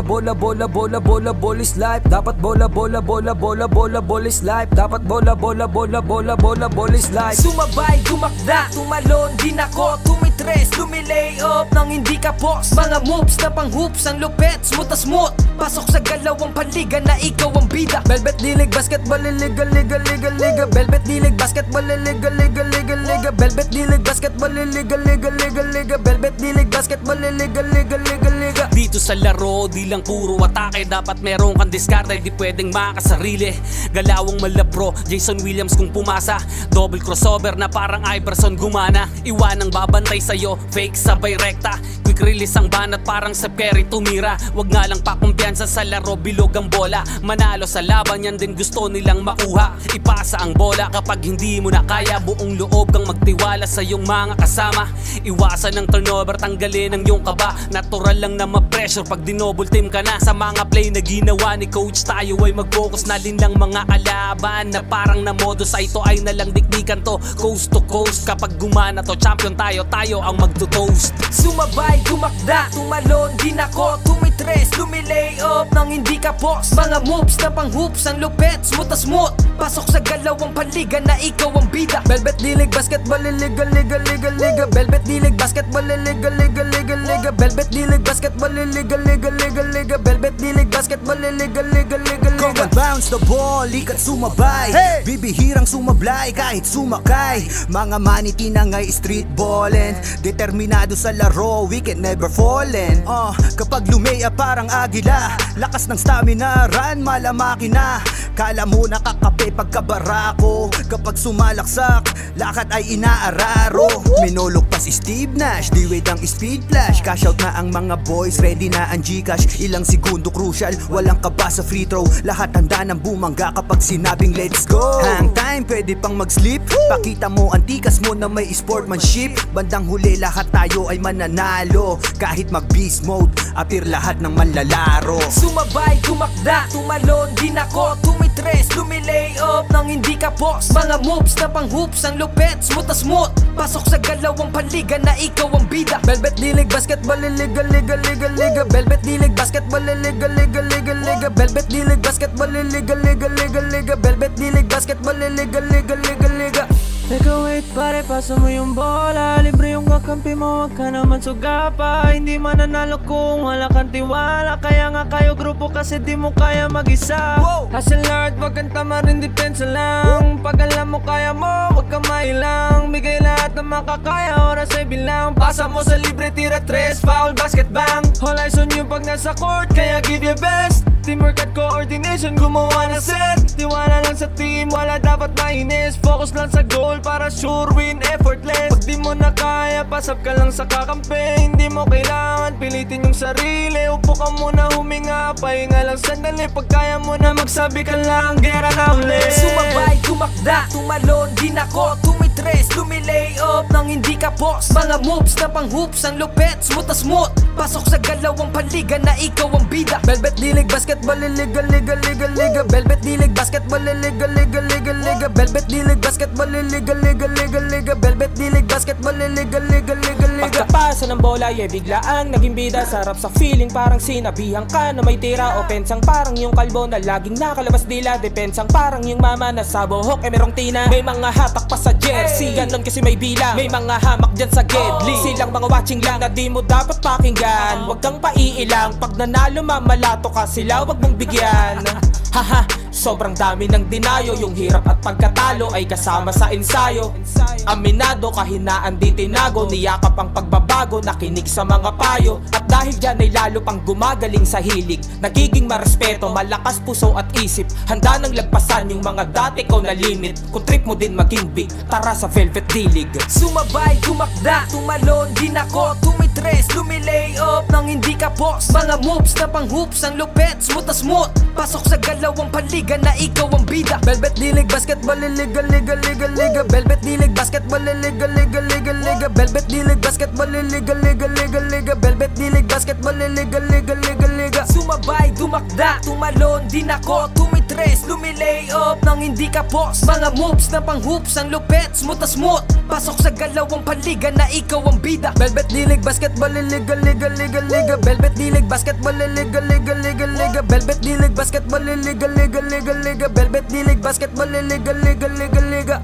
bola, bola, bola, bola, bola is life. Dapat bola, bola, bola, bola, bola, bola is life. Dapat bola, bola, bola, bola, bola, bola is life. Sumabay, tumakda, tumalon, din ako tumitres, lumilay up nang hindi ka boss. Mga moves na pang hoops, ang lupet, smooth na smooth. Pasok sa galawang panliga na ikaw ang bida. Velvet dilig, basketball, liga, liga, liga, liga. Velvet dilig, basketball, liga, liga, liga, liga. Velvet dilig, basketball, liga, liga, liga, liga. Velvet dilig, basketball, liga, liga, liga, liga. Dito sa laro, di lang puro atake. Dapat meron kang diskarte, di pwedeng makasarili. Galawang malabro, Jason Williams kung pumasa. Double crossover na parang Iverson gumana. Iwanang babantay sa'yo, fake sabay rekta. Quick release ang banat parang Steph Curry tumira. Wag nga lang pakumpiyansa sa laro, bilog ang bola. Manalo sa laban, yan din gusto nilang makuha. Ipasa ang bola kapag hindi mo na kaya. Buong loob kang magtiwala sa iyong mga kasama. Iwasan ng turnover, tanggalin ang iyong kaba. Natural lang na ma-pressure pag dinouble team ka na. Sa mga play na ginawa ni coach, tayo ay mag-focus na din ng mga kalaban. Na parang na modus ay ito ay nalang dikdikan to. Coast to coast, kapag gumana to, champion tayo, tayo ang magto-toast. Sumabay, tumakda, tumalon, din ako tumitres, lumilay up nang hindi ka boss. Mga moves na pang hoops, ang lupet, smooth na smooth. Pasok sa galawang panliga na ikaw ang bida. Velvet dilig, basketball, liga, liga, liga, liga. Velvet dilig, basketball, liga, liga, liga, liga. Velvet dilig, basketball, liga, liga, liga, liga. Velvet dilig, basketball, liga, liga, liga, liga. Come and bounce the ball, likat sumabay, hey! Bibihirang sumablay kahit sumakay. Mga maniti na nga'y street ballin', determinado sa laro, we can never fallin'. Kapag lumea parang agila, lakas ng stamina, run malamaki na. Kala mo nakakape pagkabarako, kapag sumalaksak, lakad ay inaararo. Minulog pa si Steve Nash, di wait ang speed flash. Cash out na ang mga boys, ready na ang Gcash. Ilang segundo crucial, walang kaba sa free throw. Lahat handa ng bumangga kapag sinabing let's go. Hang time, pwede pang mag-sleep. Pakita mo ang tikas mo na may sportsmanship. Bandang huli lahat tayo ay mananalo. Kahit mag-beast mode, appear lahat ng manlalaro. Sumabay, tumakda, tumalon, din ako tumitres, lumilay up nang hindi ka boss. Mga moves na pang hoops, ang lupet, smooth na smooth. Pasok sa galawang panliga na ikaw ang bida. Velvet dilig, basketball, liga, liga, liga, liga. Velvet dilig, basketball, liga, liga, liga, liga. Velvet dilig, basketball, liga, liga, liga, liga. Velvet dilig, basketball, liga, liga, liga, liga. Teka wait pare, pasa mo yung bola. Libre yung kakampi mo, wag ka naman sugapa. Hindi mananalo kung wala kang tiwala. Kaya nga kayo grupo kasi di mo kaya mag-isa. Hustle hard, wag kang tamarin, depensa lang. Pag alam mo kaya mo, wag kang mailang. Bigay lahat ng makakaya, oras ay bilang. Pasa mo sa libre, tira tres, foul, basket bang. All eyes on you pag nasa court, kaya give your best. Teamwork at coordination, gumawa na set. Tiwala lang sa team, wala dapat mainis. Focus lang sa goal para sure win, effortless. Pag di mo na kaya, pasap ka lang sa kakampi. Hindi mo kailangan pilitin yung sarili. Upo ka muna, huminga, pahinga lang sandali. Pag kaya mo na magsabi ka lang, gera na ulit. Sumabay, tumakda, tumalon, din ako tumitres, lumilay up nang hindi ka boss. Mga moves na pang hoops, ang lupet, smooth na smooth. Pasok sa galawang panliga na ikaw ang bida. Velvet dilig, basketball, liga, liga, liga, liga. Velvet dilig, basketball, liga, liga, liga, liga. Velvet dilig, basketball, liga, liga, liga, liga. Velvet dilig, basketball, liga, liga, liga, liga. Pagkapasa ng bola, biglaan naging bida. Sarap sa feeling, parang sinabihan ka na may tira. Opensang parang yung kalbo na laging nakalabas dila. Depensang parang yung mama na sa buhok merong tina. May mga hatak pa sa jersey, ganon kasi may bilang. May mga hamak dyan sa gedli, silang mga watching lang na di mo dapat pakinggan. Huwag kang paiilang, pag nanalo mamalato ka sila, wag mong bigyan. Haha, sobrang dami ng dinayo. Yung hirap at pagkatalo ay kasama sa ensayo. Aminado, kahinaan di tinago. Niyakap ang pagbabago, nakinig sa mga payo. At dahil dyan ay lalo pang gumagaling sa hilig. Nagiging marespeto, malakas puso at isip. Handa nang lagpasan yung mga dati ko na limit. Kung trip mo din maging big, tara sa Velvet Dilig. Sumabay, tumakda, tumalon, din ako tumitres, lumilay up nang hindi ka boss. Mga moves na pang hoops, ang lupet, smooth na smooth. Pasok sa galawang panliga na ikaw ang bida. Velvet dilig, basketball, liga, liga, liga, liga. Velvet dilig, basketball, liga, liga, liga, liga. Velvet dilig, basketball, liga, liga, liga, liga. Velvet dilig, basketball, liga, liga, liga, liga. Sumabay, tumakda, tumalon, din ako tumitres, tumitres, lumilay up nang hindi ka post. Mga moves na pang hoops, ang lupet, smooth na smooth. Pasok sa galawang panliga na ikaw ang bida. Velvet dilig, basketball, liga, liga, liga, liga. Velvet dilig, basketball, liga, liga, liga, liga. Velvet dilig, basketball, liga, liga, liga, liga. Velvet dilig, basketball, liga, liga, liga, liga.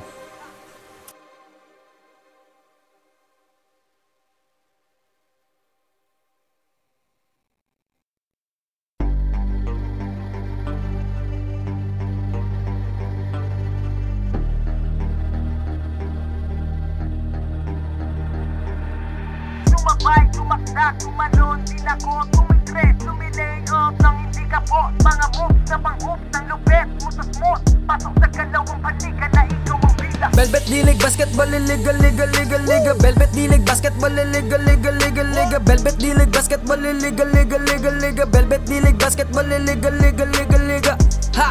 Sumabay, tumakda, tumalon, din ako tumitres, lumilay up nang hindi ka po. Mga moves na pang hoops, ang lupet, smooth na smooth. Pasok sa galawang panliga na ikaw ang bida. Velvet dilig, basketball, liga, liga, liga, liga. Velvet dilig, basketball, liga, liga, liga, liga. Velvet dilig, basketball, liga, liga, liga, liga. Velvet dilig, basketball, liga, liga, liga, liga. Ha!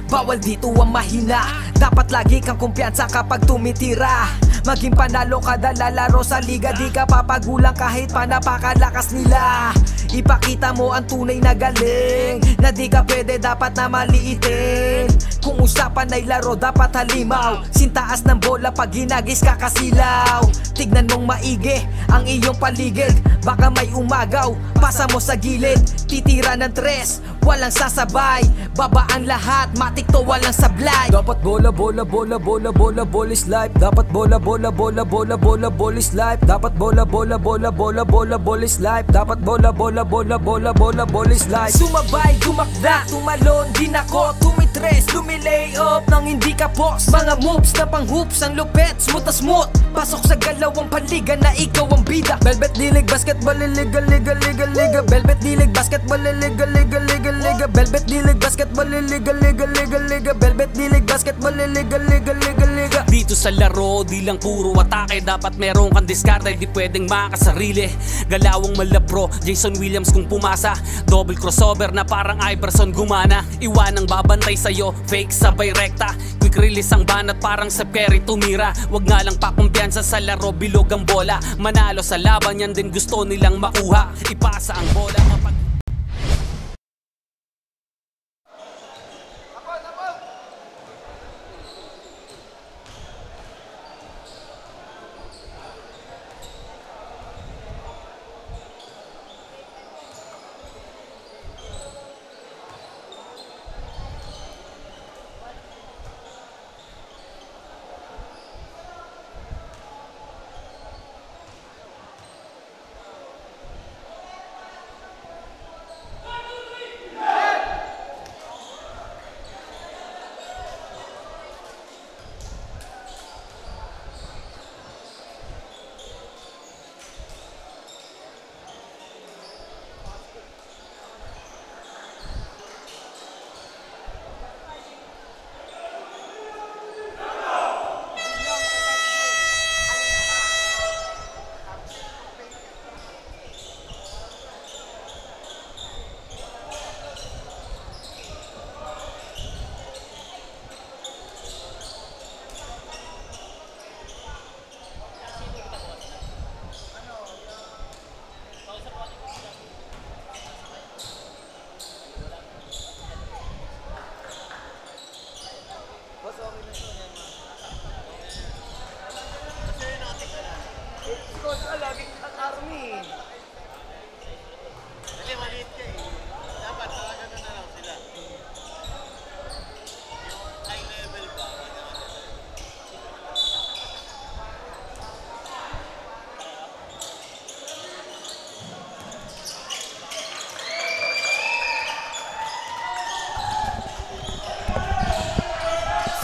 Bawal dito ang mahina. Dapat lagi kang kumpiyansa kapag tumitira. Maging panalo kada lalaro sa liga. Di ka papagulang kahit pa napakalakas nila. Ipakita mo ang tunay na galing, na di ka pwede dapat na maliitin. Kung usapan ay laro dapat halimaw. Sintaas ng bola pag ginagis kakasilaw. Tignan mong maigi ang iyong paligid. Baka may umagaw, pasa mo sa gilid. Titira ng tres, walang sasabay. Babaan lahat, matik to walang sablay. Dapat bola, bola, bola, bola, bola, bola is life. Dapat bola, bola, bola, bola, bola, bola is life. Dapat bola, bola, bola, bola, bola, bola is life. Dapat bola, bola, bola, bola, bola, bola is life. Sumabay, tumakda, tumalon, din ako tumitres, lumilay up nang hindi ka post. Mga moves na pang hoops, ang lupet, smooth na smooth. Pasok sa galawang panliga na ikaw ang bida. Velvet dilig, basketball, liga, liga, liga, liga. Velvet dilig, basketball, liga, liga, liga, liga. Velvet dilig, basketball, liga, liga, liga, liga. Velvet dilig, basketball, liga, liga, liga, liga. Dito sa laro, di lang puro atake. Dapat meron kang diskarte, di pwedeng makasarili. Galawang malapro, Jason Williams kung pumasa. Double crossover na parang Iverson gumana. Iwanang babantay sa'yo, fake sabay rekta. Quick release ang banat parang Steph Curry tumira. Wag nga lang pakumpiyansa sa laro, bilog ang bola. Manalo sa laban, yan din gusto nilang makuha. Ipasa ang bola kapag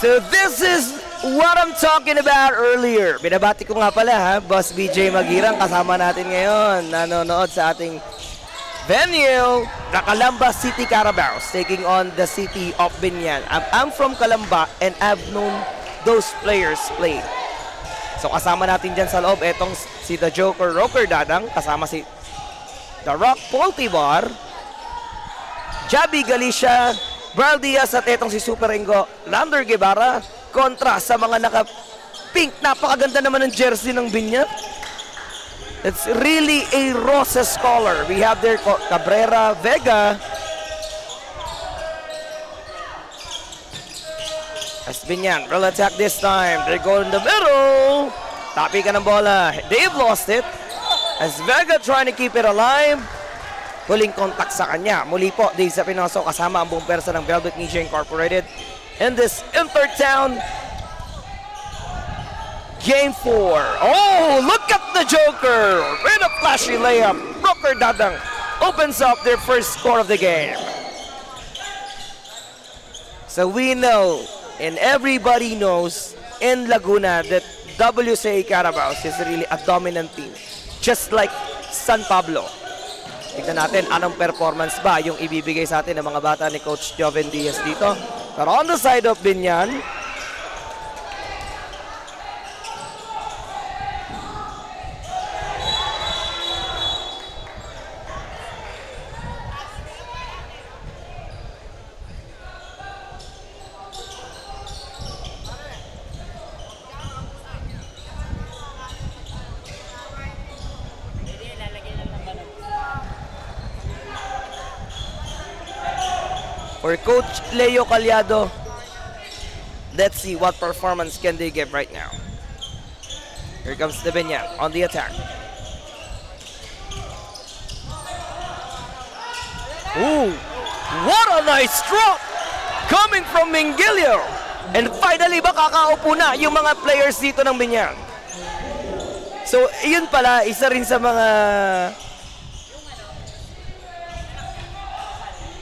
So this is what I'm talking about earlier. Binabati ko nga pala ha, Boss BJ Magirang kasama natin ngayon. Nanonood sa ating venue, the Calamba City Carabaos taking on the City of Binyan. I'm from Calamba and I've known those players play. So kasama natin dyan sa loob, etong si The Joker Rocker Dadang, kasama si The Rock Poltibar, Javi Galicia, Bral Diaz at etong si Super Ingo, Lander Guevara, kontra sa mga naka-pink. Napakaganda naman ng jersey ng Binyan. It's really a roses color. We have there Cabrera Vega. As Binyan will attack this time. They go in the middle. Tapi ka ng bola. They've lost it. As Vega trying to keep it alive. Huling contact sa kanya. Muli po, Dave Zapinoso kasama ang buong persa ng Velvet Ninja Incorporated in this Intertown Game 4. Oh, look at the Joker. With a flashy layup. Broker Dadang opens up their first score of the game. So we know, and everybody knows in Laguna that WCA Carabaos is really a dominant team. Just like San Pablo. Tignan natin anong performance ba yung ibibigay sa atin ng mga bata ni Coach Joven Diaz dito. Pero on the side of Binyan, for Coach Leo Calyado, let's see what performance can they give right now. Here comes the Binyan on the attack. Ooh, what a nice drop coming from Mingilio. And finally, kakaupo na yung mga players dito ng Binyan. So, yun pala, isa rin sa mga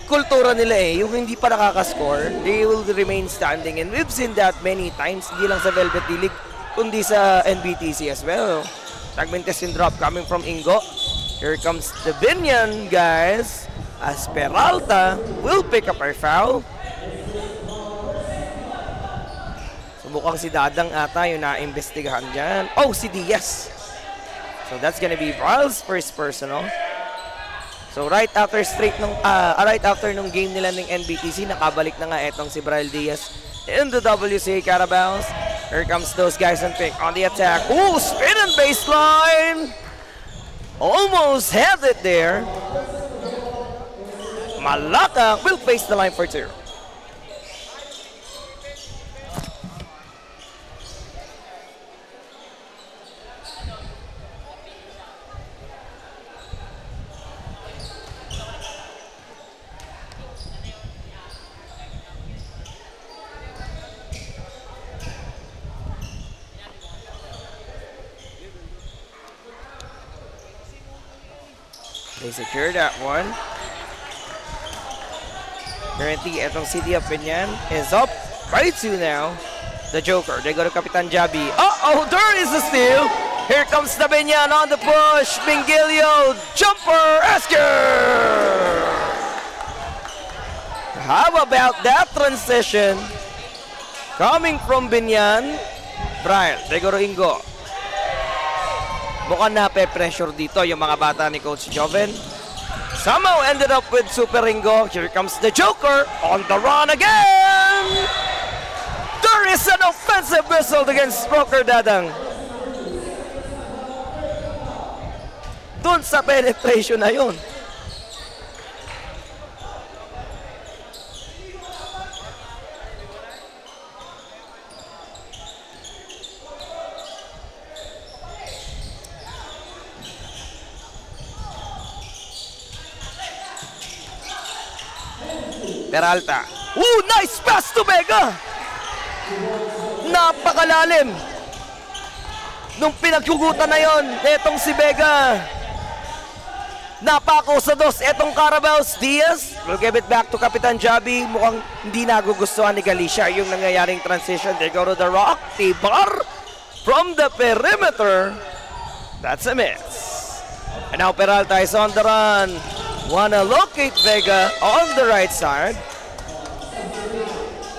kultura nila yung hindi pa nakaka-score, they will remain standing. And we've seen that many times, hindi lang sa Velvet D-League, kundi sa NBTC as well. Segmentation drop coming from Ingo. Here comes the Binyan, guys, as Peralta will pick up our foul. So mukhang si Dadang ata yung na-investigahan dyan. Oh, si Diaz. So that's gonna be Val's first personal. So right after nung game nila ng NBTC, nakabalik na nga etong si Brian Diaz in the WCA Carabaos. Here comes those guys in pink on the attack. Ooh, spin and baseline! Almost had it there. Malaka will face the line for two. They secure that one. Currently, etong City of Binyan is up by 2 now. The Joker, they go to Kapitan Jabi. Uh-oh, there is a steal. Here comes the Binyan on the push. Mingilio, jumper, Esker! How about that transition? Coming from Binyan. Brian, they go to Ingo. Mukhang nape-pressure dito yung mga bata ni Coach Joven. Somehow ended up with Super Ingo. Here comes the Joker on the run again. There is an offensive whistle against Broker Dadang. Doon sa penetration na yun. Peralta. Ooh, nice pass to Vega! Napakalalim. Nung pinaghugutan na yon, etong si Vega. Napako sa dos, etong Carabaos. Diaz will give it back to Kapitan Jabi. Mukhang hindi nagugustuhan ni Galicia yung nangyayaring transition. They go to the rock. Tibar from the perimeter. That's a miss. And now Peralta is on the run. Wanna locate Vega on the right side.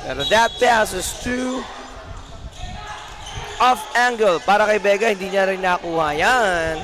And that pass is too off angle para kay Vega. Hindi niya rin nakuha yan.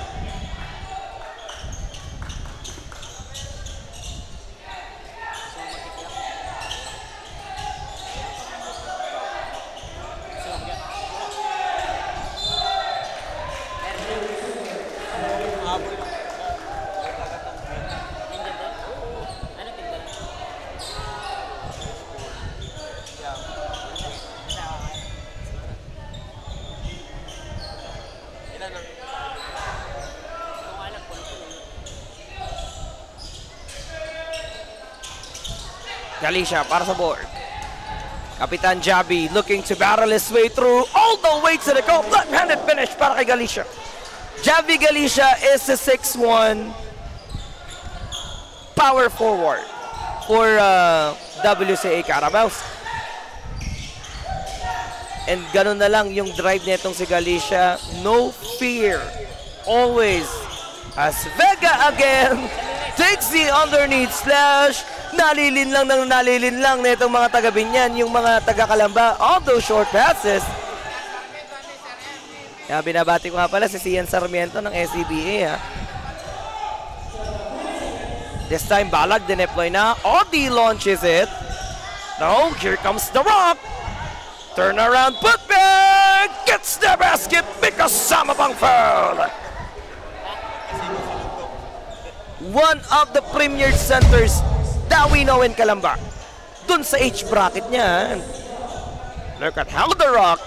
Galicia para sa board. Kapitan Javi looking to battle his way through all the way to the goal. Left-handed finish para kay Galicia. Javi Galicia is a 6'1" power forward for WCA Carabaos. And ganun na lang yung drive nitong si Galicia. No fear. Always. As Vega again takes the underneath slash. Nalilin lang nitong mga taga-Binyan, yung mga taga-Kalamba. All those short passes. Kaya binabati ko nga pala si Cian Sarmiento ng SCBA. This time, Balag dineploy na. Odi launches it. No, here comes the rock. Turn around, put back. Gets the basket because Samabang foul. One of the premier centers that we know in Kalamba. Dun sa H bracket niya. Look at how the rock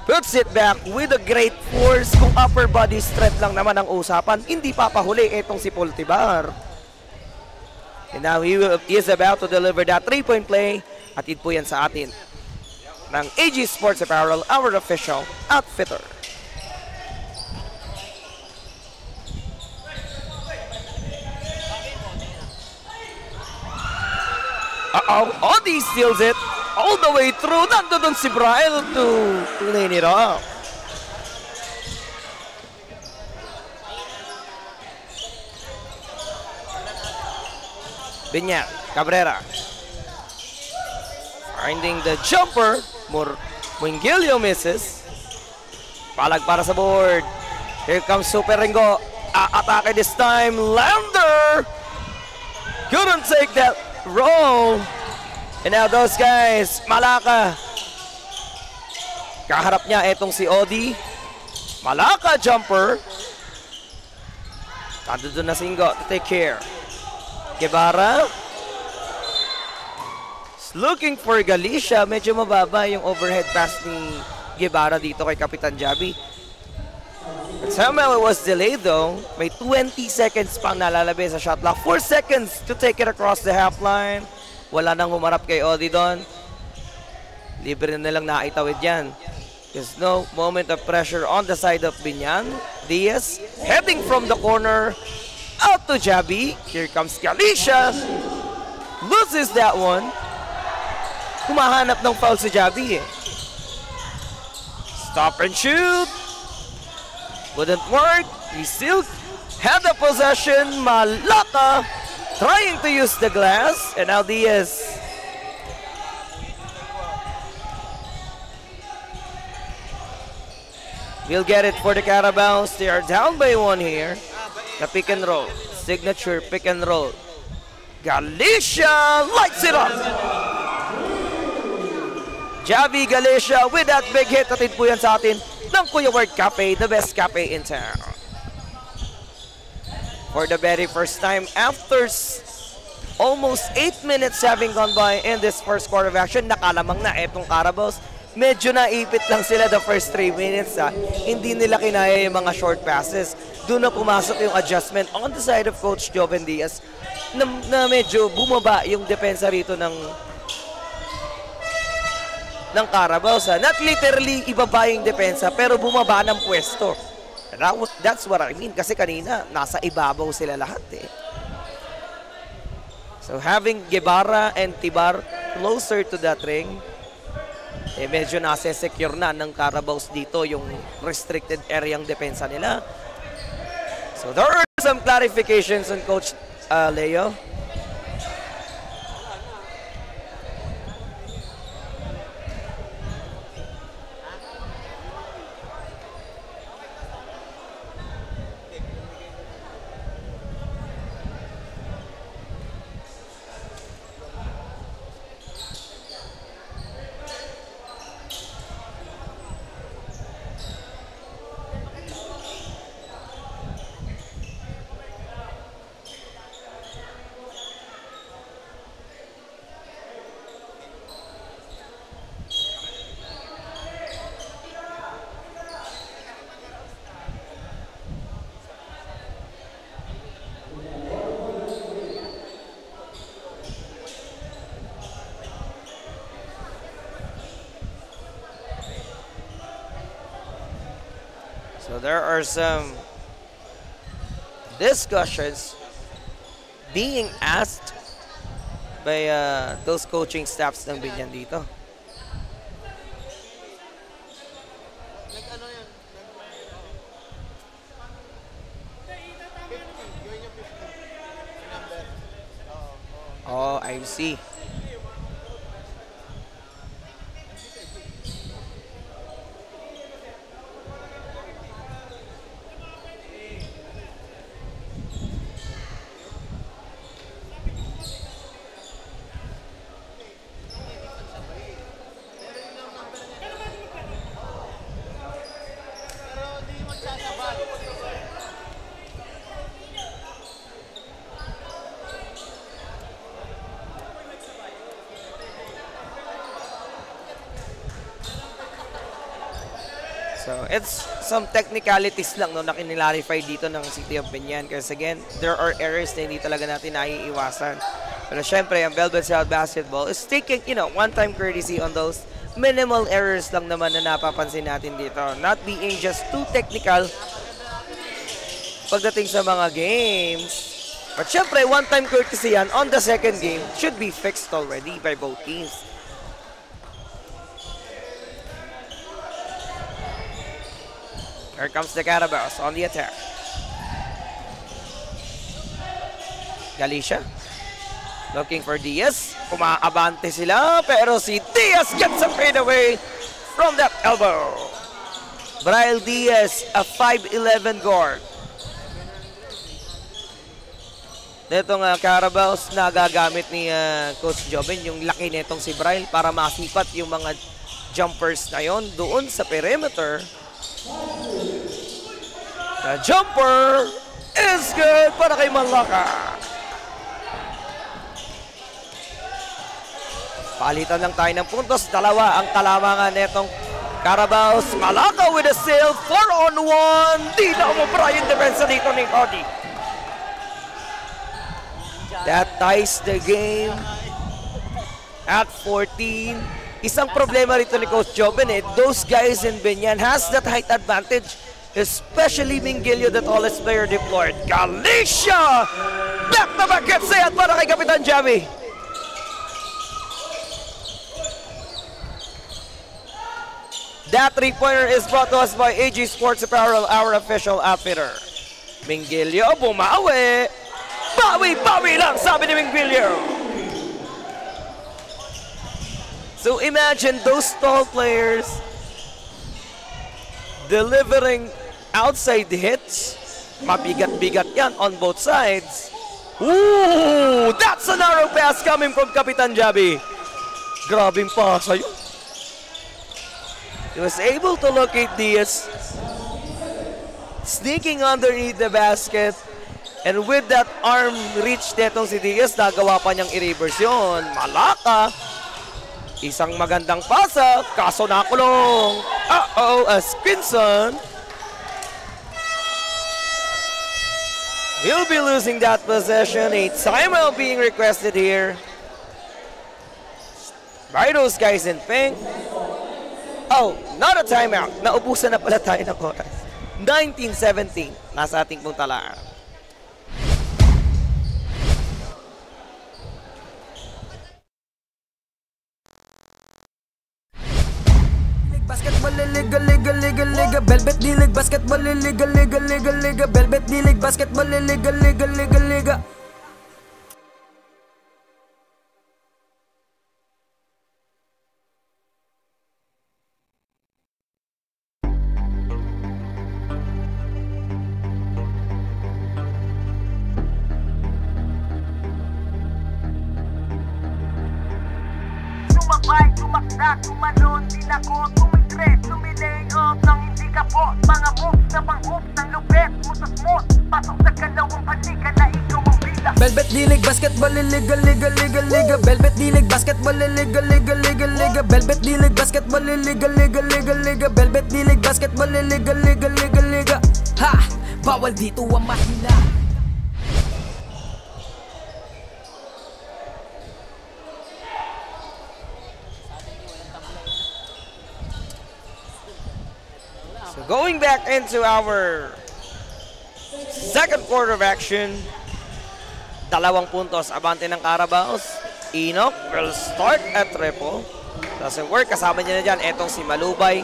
puts it back with a great force. Kung upper body strength lang naman ang usapan, hindi papahuli itong si Poltibar. And now he is about to deliver that 3-point play. Atid po yan sa atin ng AG Sports Apparel, our official outfitter. Odi steals it all the way through. Nandun si Braille to clean it up. Binyan, Cabrera. Finding the jumper. Muingilio misses. Palag para sa board. Here comes Super Ringo. Atake this time. Lander couldn't take that roll. And now those guys, Malaka. Kaharap niya itong si Odi. Malaka jumper. Nandun na Singo to take care. Guevara. Looking for Galicia. Medyo mababa yung overhead pass ni Guevara dito kay Kapitan Javi. But somehow it was delayed though. May 20 seconds pang nalalabi sa shot clock. 4 seconds to take it across the half line. Wala nang humarap kay Odi doon. Libre na lang naitawid yan. There's no moment of pressure on the side of Binyan. Diaz heading from the corner. Out to Javi. Here comes Galicia. Loses that one. Kumahanap ng foul si Javi eh. Stop and shoot. Wouldn't work. He still had the possession. Malaka trying to use the glass. And now Diaz. We'll get it for the Carabaos. They are down by 1 here. The pick and roll. Signature pick and roll. Galicia lights it up. Javi Galicia with that big hit. Atid po yan sa atin ng Kuya Ward Cafe, the best cafe in town. For the very first time after almost 8 minutes having gone by in this first quarter of action, nakalamang na etong Carabaos. Medyo naipit lang sila the first 3 minutes. Hindi nila kinaya yung mga short passes. Doon na pumasok yung adjustment on the side of Coach Joven Diaz na medyo bumaba yung depensa rito ng Carabaos. Not literally ibaba yung depensa, pero bumaba ng pwesto. That's what I mean. Kasi kanina, nasa ibabaw sila lahat eh. So having Guevara and Tibar closer to that ring, eh medyo nasa-secure na ng Carabaos dito yung restricted area ng depensa nila. So there are some clarifications on Coach Leo. So there are some discussions being asked by those coaching staffs ng Binyan dito. Oh, I see. So, it's some technicalities lang no, na kinilarify dito ng City of Binyan. Kasi again, there are errors na hindi talaga natin naiiwasan. Pero syempre, ang Velvet South Basketball is taking, one-time courtesy on those minimal errors lang naman na napapansin natin dito. Not being just too technical pagdating sa mga games. But syempre, one-time courtesy yan on the second game should be fixed already by both teams. Here comes the Carabaos on the attack. Galicia looking for Diaz. Umaabante sila pero si Diaz gets a fadeaway from that elbow. Braille Diaz, a 5'11 guard. Netong Carabaos na gagamit ni Coach Joven, yung laki netong si Braille para masipat yung mga jumpers na yon doon sa perimeter. The jumper is good para kay Malaka. Palitan lang tayo ng puntos. Dalawa ang kalamangan netong Carabaos. Malaka with a steal. 4-on-1. Di na umubra yung defensa dito ni Cody. That ties the game at 14. Isang problema rito ni Coach Joven those guys in Binyan has that height advantage, especially Mingilio, the tallest player deployed. Galicia! Back-to-back gets it para kay Kapitan Javi. That three-pointer is brought to us by AG Sports Apparel, our official outfitter. Mingilio bumawi. Bawi-bawi lang, sabi ni Mingilio. So imagine those tall players delivering outside hits. Mabigat-bigat yan on both sides. Ooh, that's a narrow pass coming from Kapitan Javi. Grabing pasa yun. He was able to locate Diaz. Sneaking underneath the basket. And with that arm reach netong si Diaz, nagawa pa niyang i-reverse yun. Malaka. Isang magandang pasa, kaso nakulong. Uh-oh, Asquinson. He'll be losing that possession. A timeout being requested here by those guys in pink. Oh, not a timeout. Naubusan na pala tayo ng oras. 19-17, nasa ating pong talaan. Basketball liga liga liga liga Velvet D-League basketball liga liga liga liga Velvet D-League basketball liga liga liga liga. Sumabay, tumakda, tumalon, dinako, tumitres, tumilay up nang hindi ka po. Mga moves na pang-hoops ng lupet, mutas-mut, pasok sa kalawang panika na ikaw ang bila. Velvet D-League basketball liga liga liga liga Velvet D-League basketball liga liga liga liga Velvet D-League basketball liga liga liga liga Velvet D-League basketball liga liga liga liga. Ha! Bawal dito ang mahina. So Going back into our second quarter of action. 2 puntos, abante ng Carabaos. Enoch will start at repo. Doesn't work, kasama niya na dyan. Etong si Malubay.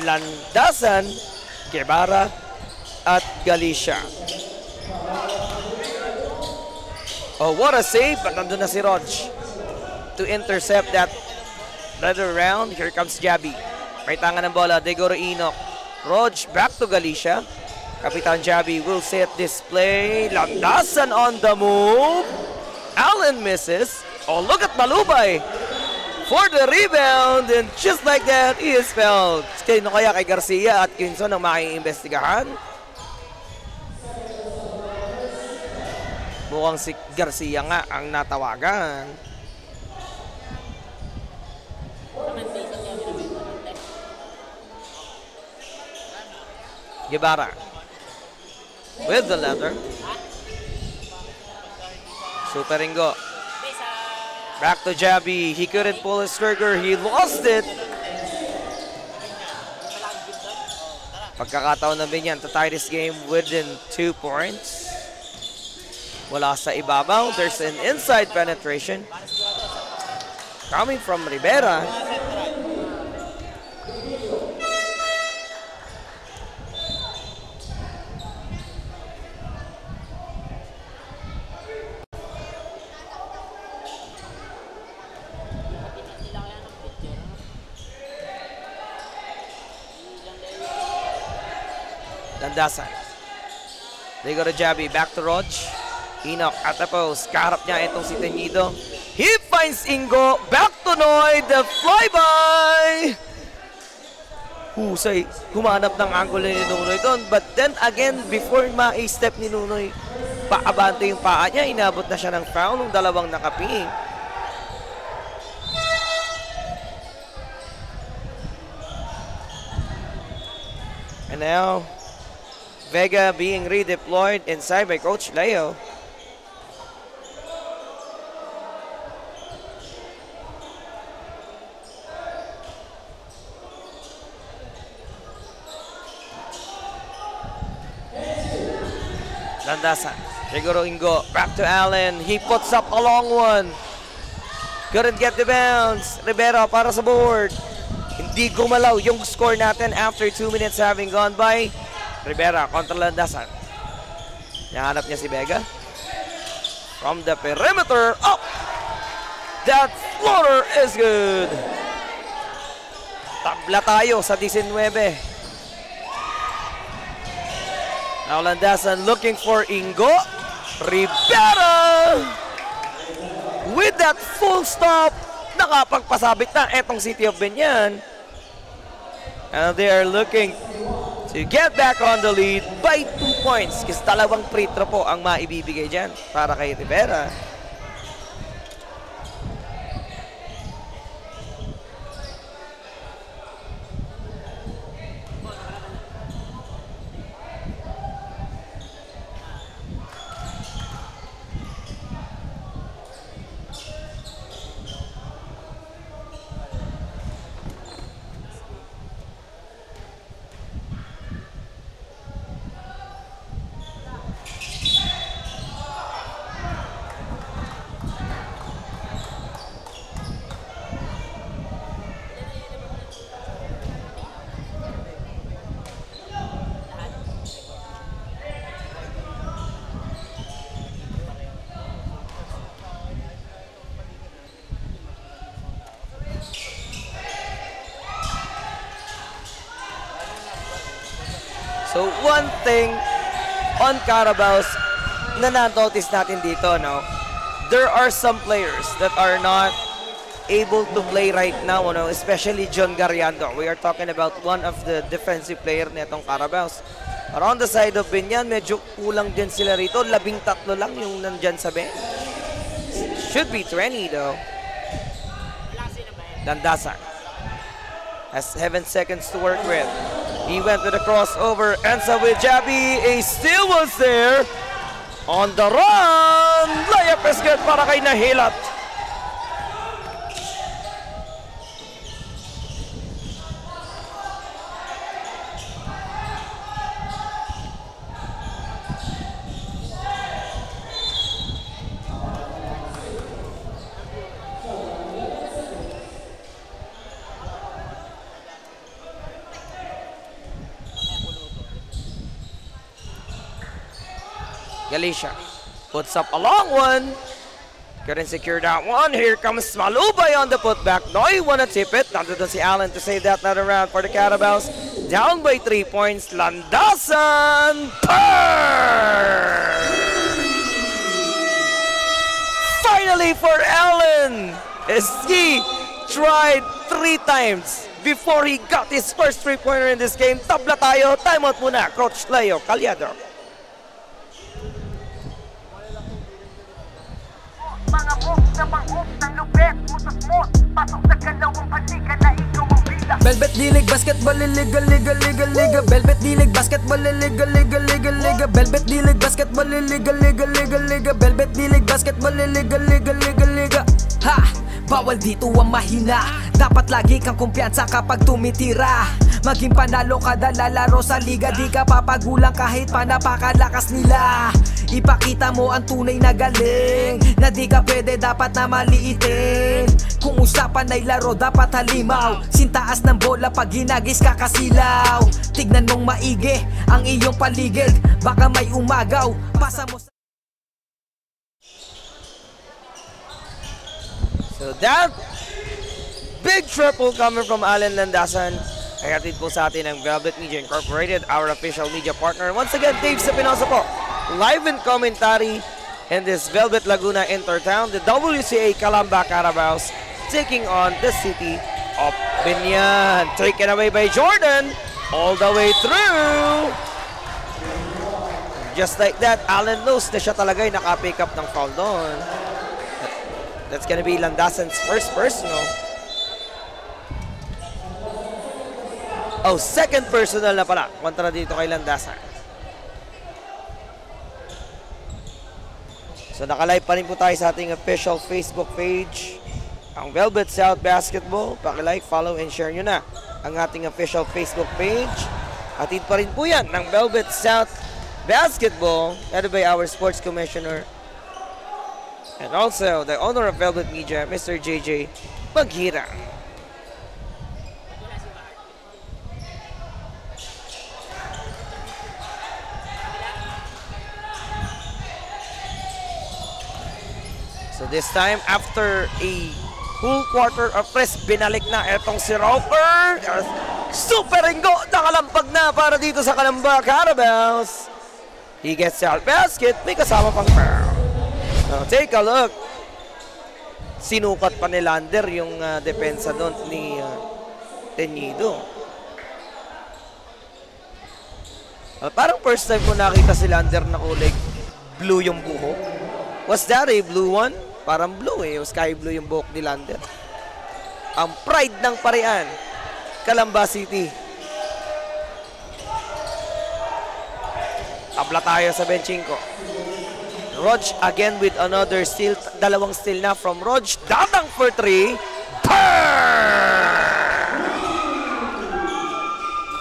Landasan, Guevara, at Galicia. Oh, what a save! But nandun na si Rog to intercept that another round. Here comes Jabi. May tangan ng bola, Degoro Enoch. Rog back to Galicia. Kapitan Jabi will set this play. Landasan on the move. Allen misses. Oh, look at Malubay for the rebound, and just like that, he is fouled. Kaya kay Garcia at Quinson ang maiimbestigahan. Mukhang si Garcia nga ang natawagan. Guevara with the leather. Super Ringo. Back to Jabi. He couldn't pull his trigger. He lost it. Pagkakataon na binyan to tie this game within 2 points. Wala sa ibabaw. There's an inside penetration coming from Rivera. Landasan. They go to Jabi. Back to Rog. Enoch at the post. Kaharap niya itong si Teñido. He finds Ingo. Back to Noy. The flyby. Husay. Humanap ng angle ni Nunoy doon. But then again, before ma-step ni Nunoy, paabante yung paa niya. Inabot na siya ng foul ng dalawang nakaping. And now, Vega being redeployed inside by Coach Leo. Landasan. Rigoro Ingo. Back to Allen. He puts up a long one. Couldn't get the bounce. Rivera para sa board. Hindi gumalaw yung score natin after 2 minutes having gone by. Rivera kontra Landasan. Nahanap niya si Vega. From the perimeter, up! That floater is good. Tabla tayo sa 19. Now Landasan looking for Ingo. Rivera! With that full stop, nakapagpasabit na etong City of Biñan. And they are looking to get back on the lead by 2 points. Kasi 2 free throw po ang maibibigay dyan para kay Rivera. So one thing on Carabaos na na-notice natin dito, no? There are some players that are not able to play right now, no? Especially John Garriando. We are talking about one of the defensive player nitong Carabaos. Around the side of Biñan, medyo kulang din sila rito. 13 lang yung nandyan sa bench. Should be 20 though. Landasan has 7 seconds to work with. He went with a crossover, ends up with Jabi. A steal was there. On the run! Layup is good para kay Nahilat. Galicia puts up a long one. Couldn't secure that one. Here comes Malubay on the putback. No, he wanna tip it. Nandun si Allen to save that another round for the Carabaos. Down by 3 points. Landasan! Finally for Allen! As he tried 3 times before he got his first 3-pointer in this game. Tabla tayo. Timeout muna. Coach Leo Calyado. Mga moves na pang-oops ng lupet, mutos-mot, pasok sa kalawang panika na ikaw ang bila. Velvet D-League Basketball Liga Liga Liga Liga Velvet D-League Basketball Liga Liga Liga Liga Velvet D-League Basketball Liga Liga Liga Liga Velvet D-League Basketball Liga Liga Liga Liga. Ha! Bawal dito ang mahina. Dapat lagi kang kumpiyansa kapag tumitira. Maging panalo kada lalaro sa liga. Di ka papagulang kahit pa napakalakas nila. Ipakita mo ang tunay na galing, na di ka pwede dapat na maliitin. Kung usapan ay laro dapat halimaw. Sintaas ng bola pag ginagis ka kasilaw. Tignan mong maigi ang iyong paligid. Baka may umagaw, pasa mo sa... So that big triple coming from Allen Landasan. Kayatid po sa atin ng Velvet Media Incorporated, our official media partner. Once again, Dave Sapinosa po, live in commentary in this Velvet Laguna Intertown. The WCA Calamba Carabaos taking on the city of Binyan. Taken away by Jordan, all the way through. Just like that, Allen knows na siya talaga ay naka-pick up ng foul doon. That's gonna be Landasan's first personal. Oh, second personal na pala. Kontra dito kay Landasan. So nakalive pa rin po tayo sa ating official Facebook page. Ang Velvet South Basketball. Pakilike, follow, and share nyo na ang ating official Facebook page. Atid pa rin po yan ng Velvet South Basketball, headed by our sports commissioner and also the owner of Velvet Media, Mr. JJ Maghirang. So this time, after a full quarter of press, binalik na itong si Roper. Super Ringo, nakalampag na para dito sa Calamba Carabaos. He gets out basket, may kasama pang foul. Now take a look. Sinukat pa ni Lander yung depensa doon ni Teñido. Parang first time ko nakita si Lander na kulay blue yung buhok. Was that a blue one? Parang blue eh. Sky blue yung buhok ni Lander. Ang pride ng Parian, Calamba City. Tabla tayo sa benching ko. Rog again with another steal. Dalawang steal na from Rog. Datang for 3.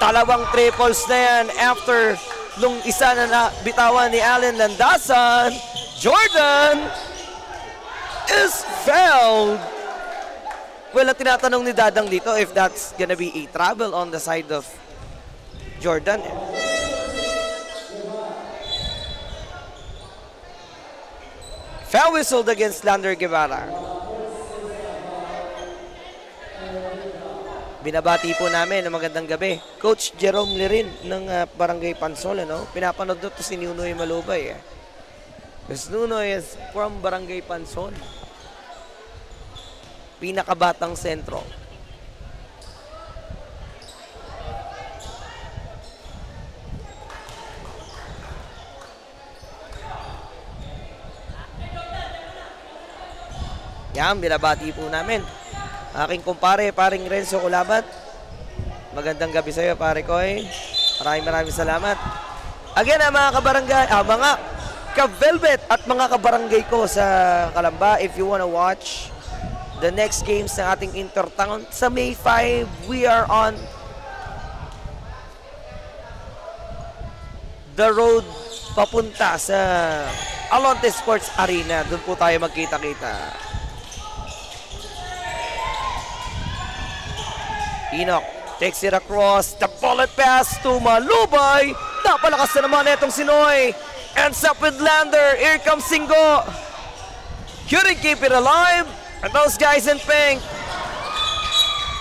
Dalawang triples na yan after nung isa na nabitawan ni Allen Landasan. Jordan is fouled. Well, ang tinatanong ni Dadang dito if that's gonna be a travel on the side of Jordan. Foul whistled against Lander Guevara. Binabati po namin ng magandang gabi. Coach Jerome Lirin ng Barangay Pansol. Ano? Pinapanood doon si Nunoy Malubay. Because Nunoy is from Barangay Pansol. Pinakabatang sentro. Yan, binabati po namin. Aking kumpare, paring Renzo Kulabat. Magandang gabi sa iyo, pare Koy. Maraming salamat. Again, mga kabarangay, mga ka-Velvet at mga kabarangay ko sa Calamba, if you wanna watch the next games ng ating Intertown, sa May 5, we are on the road papunta sa Alonte Sports Arena. Doon po tayo magkita-kita. Enoch takes it across. The bullet pass to Malubay. Napalakas na naman itong Sinoy. Ends up with Lander. Here comes Singo. Couldn't keep it alive. And those guys in pink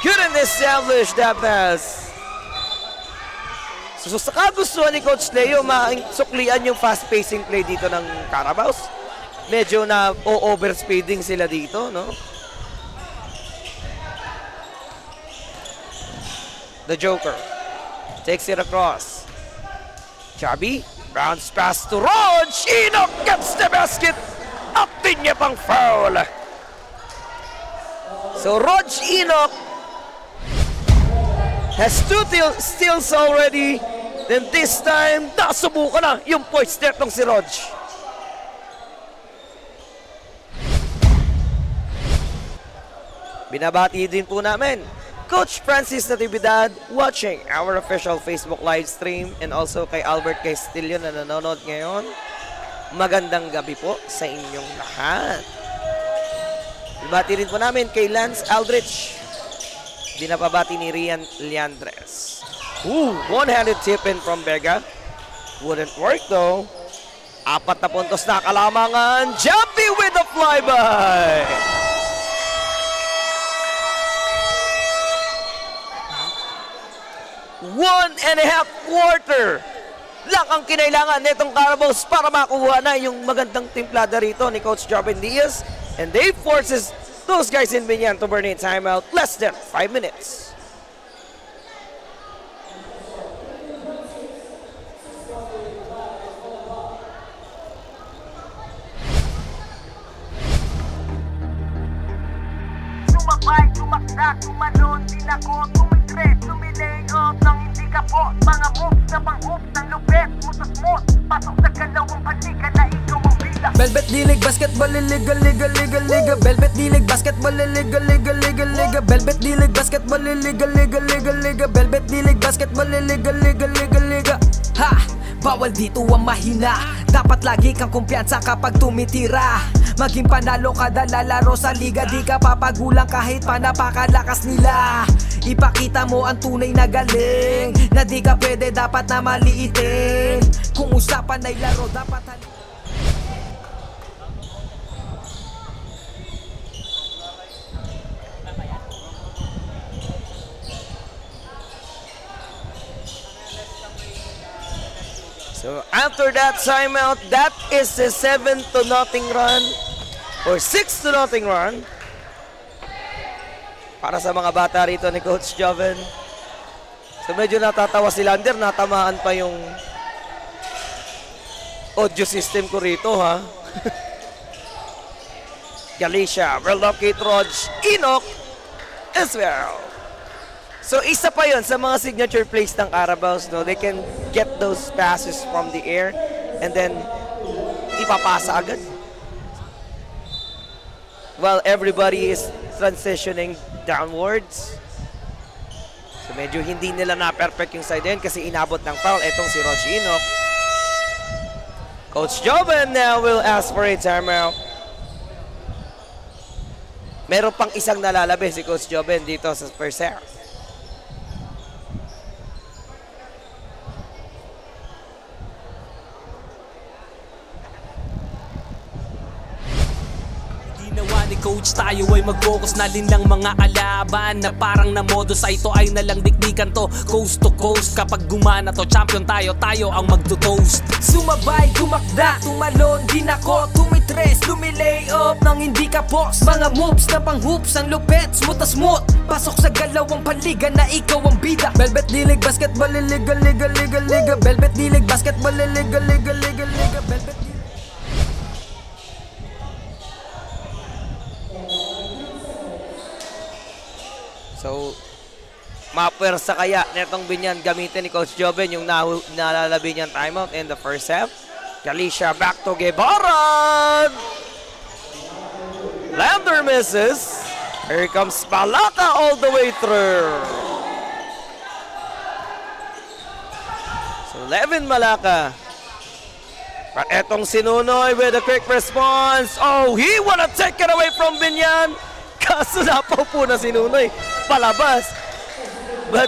couldn't establish that pass. So sa kagustuhan ni Coach Leo, suklian yung fast-pacing play dito ng Carabaos. Medyo na overspeeding sila dito, no? The Joker takes it across. Chubby bounce pass to Rog. Enoch gets the basket. At din niya pang foul. So Rog Enoch has 2 steals already. Then this time, nasubukan na yung point step ng si Rog. Binabati din po namin Coach Francis Natividad watching our official Facebook live stream and also kay Albert Castillo na nanonood ngayon. Magandang gabi po sa inyong lahat. Binabati rin po namin kay Lance Aldrich. Binabati ni Rian Leandres. One-handed tip-in from Vega. Wouldn't work though. 4 na puntos na kalamangan. Jumpy with the flyby. One and a half quarter lang ang kinailangan nitong Carabaos para makuha na yung magandang timplada rito ni Coach Joven Diaz. And they forces those guys in Binyan to burn a timeout less than 5 minutes. Sumabay, tumakda, tumalon, tinako, tumitres, tumilay up nang hindi ka po. Mga moves na pang-hoops ng lupet, mutas-mut, pasok sa galawang palika na ikaw ang bida. Velvet D-League basketball, liga, liga, liga, liga. Velvet D-League basketball, liga, liga, liga, liga. Velvet D-League basketball, liga, liga, liga, liga. Velvet D-League basketball, liga, liga, liga, liga. Ha! Bawal dito ang mahina. Dapat lagi kang kumpiyansa kapag tumitira. Maging panalo kada lalaro sa liga. Di ka papagulang kahit pa napakalakas nila. Ipakita mo ang tunay na galing. Na di ka pwede dapat na maliitin. Kung usapan ay laro dapat So after that timeout, that is a 7-0 run or 6-0 run para sa mga bata rito ni Coach Joven. So medyo natatawa si Lander, natamaan pa yung audio system ko rito, ha. Galicia, relocate Rog Enoch as well. So isa pa yun sa mga signature plays ng Carabaos, no? They can get those passes from the air and then ipapasa agad. While everybody is transitioning downwards. So medyo hindi nila na-perfect yung side end kasi inabot ng foul etong si Rog Enoch. Coach Joven now will ask for a timeout. Meron pang isang nalalabi si Coach Joven dito sa first half. Coach, tayo ay mag-focus na din lang mga kalaban na parang na modo sa ito ay nalang dikdikan to coast to coast. Kapag gumana to, champion tayo, tayo ang magto-toast. Sumabay, tumakda, tumalon, din ako, tumitres, lumilay up nang hindi ka post. Mga moves na pang-hoops, ang lupet, smooth-smooth. Pasok sa galawang paliga na ikaw ang bida. Velvet D-League basketball, liga, liga, liga, liga. Velvet D-League basketball, liga, liga, liga, liga. Velvet D-League. So, mapwersa kaya netong Binyan gamitin ni Coach Joven yung nalalabi niyang timeout in the first half. Galicia back to Guevaran. Lander misses. Here comes Malaka all the way through. So, Levin Malaka. But etong Sinunoy with a quick response. Oh, he wanna take it away from Binyan. Kaso napaw po na Sinunoy palabas. But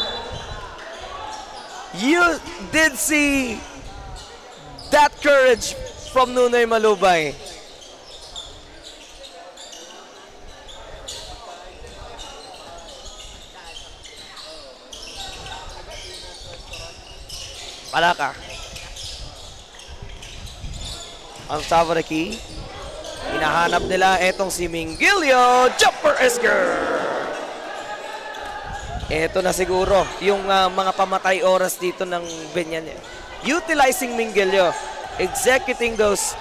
you did see that courage from Nunoy Malubay. Malaka. Ang top of the key. Hinahanap nila etong si Mingilio. Jumper Esker. Ito na siguro yung mga pamatay oras dito ng Benyan. Utilizing Mingilio. Executing those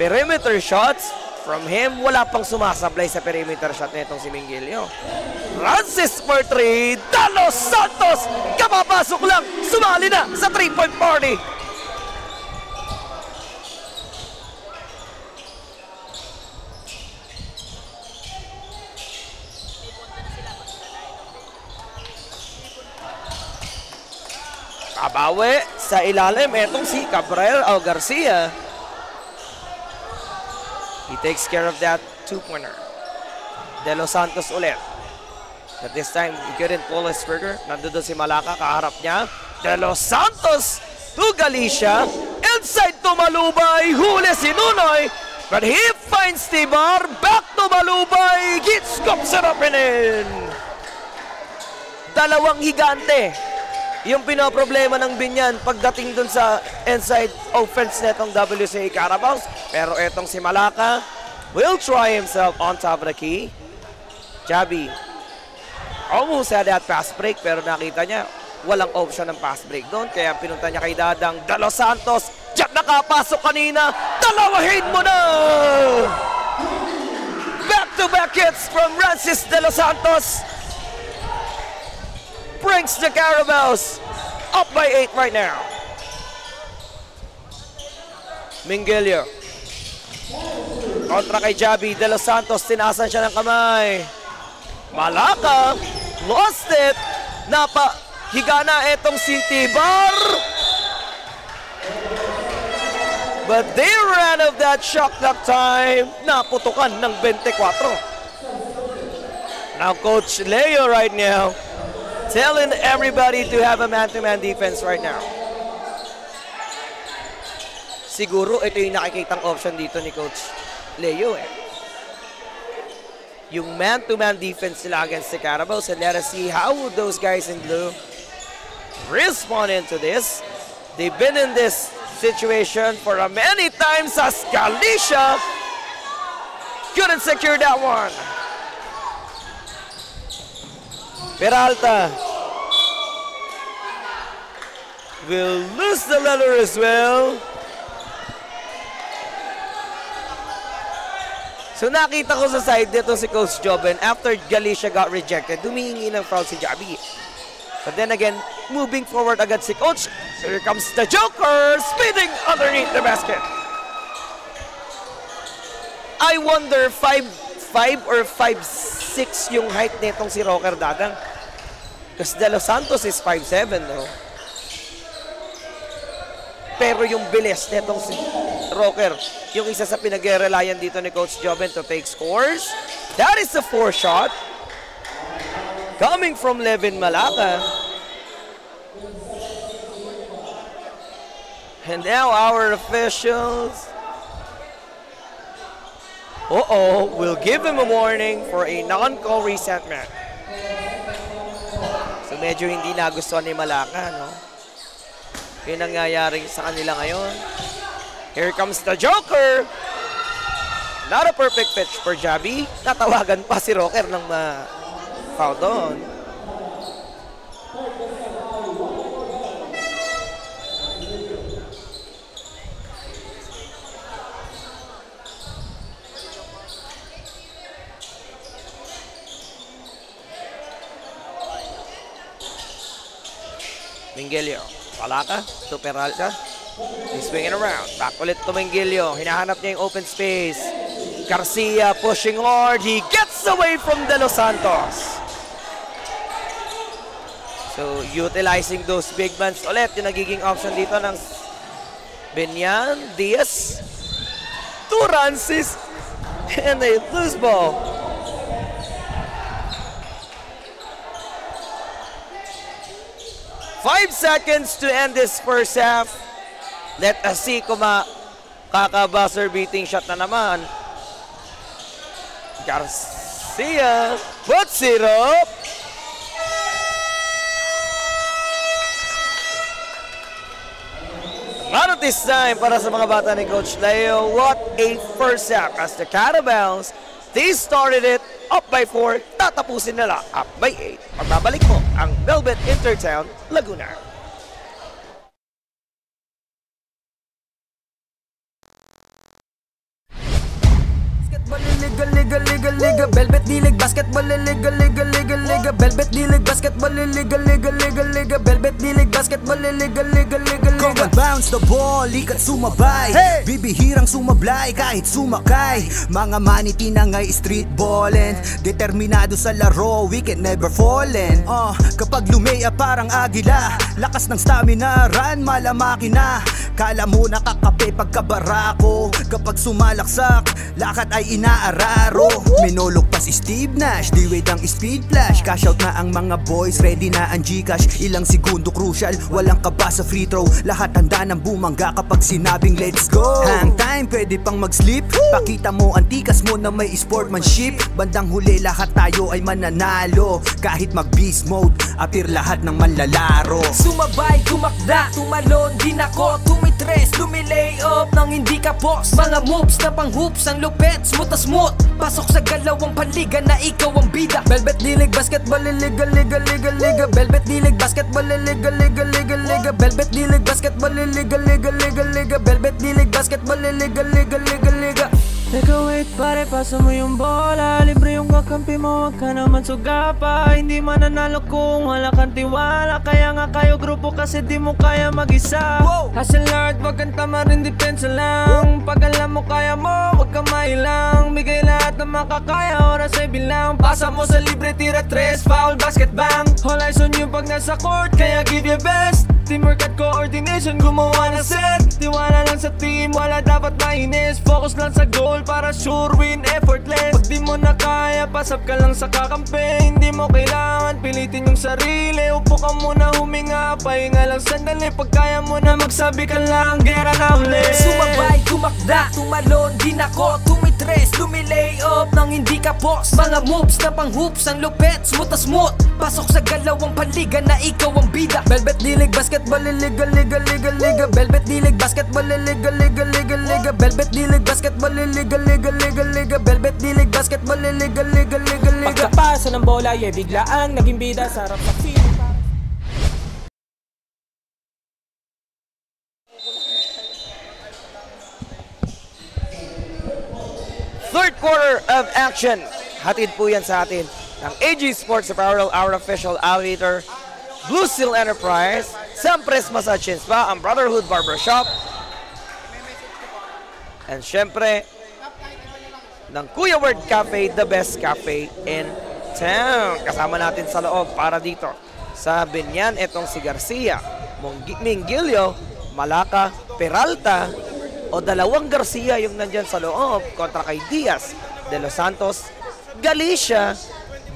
perimeter shots. From him, wala pang sumasablay sa perimeter shot na itong si Mingilio. Francis for 3. Dalos Santos! Kapapasok lang! Sumali na sa 3-point party! Kabawi sa ilalim itong si Cabral Garcia. He takes care of that two-pointer. De Los Santos ulit. But this time, he couldn't pull his trigger. Nandun si Malaka, kaharap niya. De Los Santos to Galicia. Inside to Malubay. Huli si Nunoy. But he finds Tibar. Back to Malubay. Gets scoops it up and in. Dalawang higante yung pinoproblema ng Binyan pagdating dun sa inside offense netong WCA Carabaos. Pero etong si Malaka will try himself on top of the key. Javi almost had that pass break pero nakita niya walang option ng pass break doon. Kaya pinunta niya kay Dadang De Los Santos. Diyan nakapasok kanina. Dalawahin mo na! Back-to-back hits from Francis De Los Santos. Brings the Carabaos up by 8 right now. Mingilio. Kontra kay Javi. De Los Santos. Tinasan siya ng kamay. Malaka. Lost it. Higa na etong si Tibar. But they ran of that shot that time. Naputukan ng 24. Now Coach Leo right now telling everybody to have a man-to-man defense right now. Siguro ito yung nakikitang option dito ni Coach Leo eh. Yung man-to-man defense nila against the Carabaos, and let us see how those guys in blue respond into this. They've been in this situation for many times as Galicia couldn't secure that one. Peralta will lose the leather as well. So nakita ko sa side dito si Coach Joben after Galicia got rejected, humihingi ng foul si Javi. But then again, moving forward agad si Coach. Here comes the Joker, speeding underneath the basket. I wonder 5'5" or 5'6" yung height nitong si Rocker Dadang. Because De Los Santos is 5'7", no? Pero yung bilis nitong si Rocker, yung isa sa pinag-relayan dito ni Coach Joben to take scores. That is a 4 shot. Coming from Levin Malaka. And now our officials will give him a warning for a non-call resentment. So medyo hindi nagustuhan ni Malaka, no? Yun ang nangyayari sa kanila ngayon. Here comes the Joker. Not a perfect pitch for Javi. Tatawagan pa si Rocker ng foul doon. Mingilio. Malaka to Peralta. He's swinging around. Back ulit to Mingilio. Hinahanap niya yung open space. Garcia pushing hard. He gets away from De Los Santos. So, utilizing those big mans ulit. Yung nagiging option dito ng Benyan, Diaz, to Francis, and a loose ball. Five seconds to end this first half. Let us see kung makaka-buzzer beating shot na naman. Garcia puts it up. Not this time para sa mga bata ni Coach Leo. What a first half as the Caramels, they started it up by 4, tatapusin nila up by 8. Magbabalik mo ang Velvet Intertown Laguna. Liga, liga, liga, Velvet D-League Basketball, liga, liga, liga, liga, Velvet D-League Basketball, liga, liga, liga, liga, Velvet D-League Basketball, liga, liga, liga, liga. Come and bounce the ball, likat sumabay. Bibihirang sumablay kahit sumakay. Mga maniti na ngay street ballin', determinado sa laro, we can never fallin'. Kapag lumea parang agila, lakas ng stamina, run malamaki na. Kala mo nakakape pagkabarako, kapag sumalaksak, lakad ay inaararo. Minulog pa si Steve Nash, di wait ang speed flash. Cash out na ang mga boys, ready na ang Gcash. Ilang segundo crucial, walang kaba sa free throw. Lahat handa ng bumangga kapag sinabing let's go. Hang time, pwede pang mag-sleep. Pakita mo ang tikas mo na may sportsmanship. Bandang huli lahat tayo ay mananalo. Kahit mag-beast mode, appear lahat ng manlalaro. Sumabay, tumakda, tumalon, din ako, tumitres, lumilay up nang hindi ka boss. Mga moves na pang hoops, ang lupet, smooth na smooth. Pasok sa galawang panliga na ikaw ang bida. Velvet D-League Basketball, liga, liga, liga, liga, Velvet D-League Basketball, liga, liga, liga, liga, Velvet D-League Basketball, liga, liga, liga, liga, Velvet D-League Basketball, liga, liga, liga, liga. Teka wait pare, pasa mo yung bola. Libre yung kakampi mo, wag ka naman sugapa. Hindi mananalo kung wala kang tiwala. Kaya nga kayo grupo kasi di mo kaya mag-isa. Hustle hard, wag kang tama rin, depensa lang. Pag alam mo kaya mo, wag kang mailang. Bigay lahat ng makakaya, oras ay bilang. Pasa mo sa libre, tira 3, foul, basket bang. All eyes on you pag nasa court, kaya give your best. Teamwork at coordination, gumawa na set. Tiwala lang sa team, wala dapat mainis. Focus lang sa goal para sure win, effortless. Pag di mo na kaya, pasap ka lang sa kakampi. Hindi mo kailangan pilitin yung sarili. Upo ka muna, huminga, pahinga lang sandali. Pag kaya mo na magsabi ka lang, gera na ulit. Sumabay, tumakda, tumalon, din ako, tumitres, lumilay up nang hindi ka boss. Mga moves na pang hoops, ang lupet, smooth na smooth. Pasok sa galawang panliga na ikaw ang bida. Velvet D-League Basketball, liga, liga, liga, liga, Velvet D-League Basketball, liga, liga, liga, liga, Velvet D-League Basketball, liga, liga, liga, liga, Velvet D-League Basketball, liga, liga, liga, liga. Pagkapasa ng bola, bigla ang naging bida sa harap sa field. Third quarter of action. Hatid po yan sa atin ng AG Sports Apparel, our official outfitter, Blue Seal Enterprise, Sampres Massage and Spa, ang Brotherhood Barbershop, and syempre, ng Kuya Word Cafe, the best cafe in town. Kasama natin sa loob para dito sa Binyan, itong si Garcia, Mingilio, Malaka, Peralta, o dalawang Garcia yung nandyan sa loob kontra kay Diaz, De Los Santos, Galicia,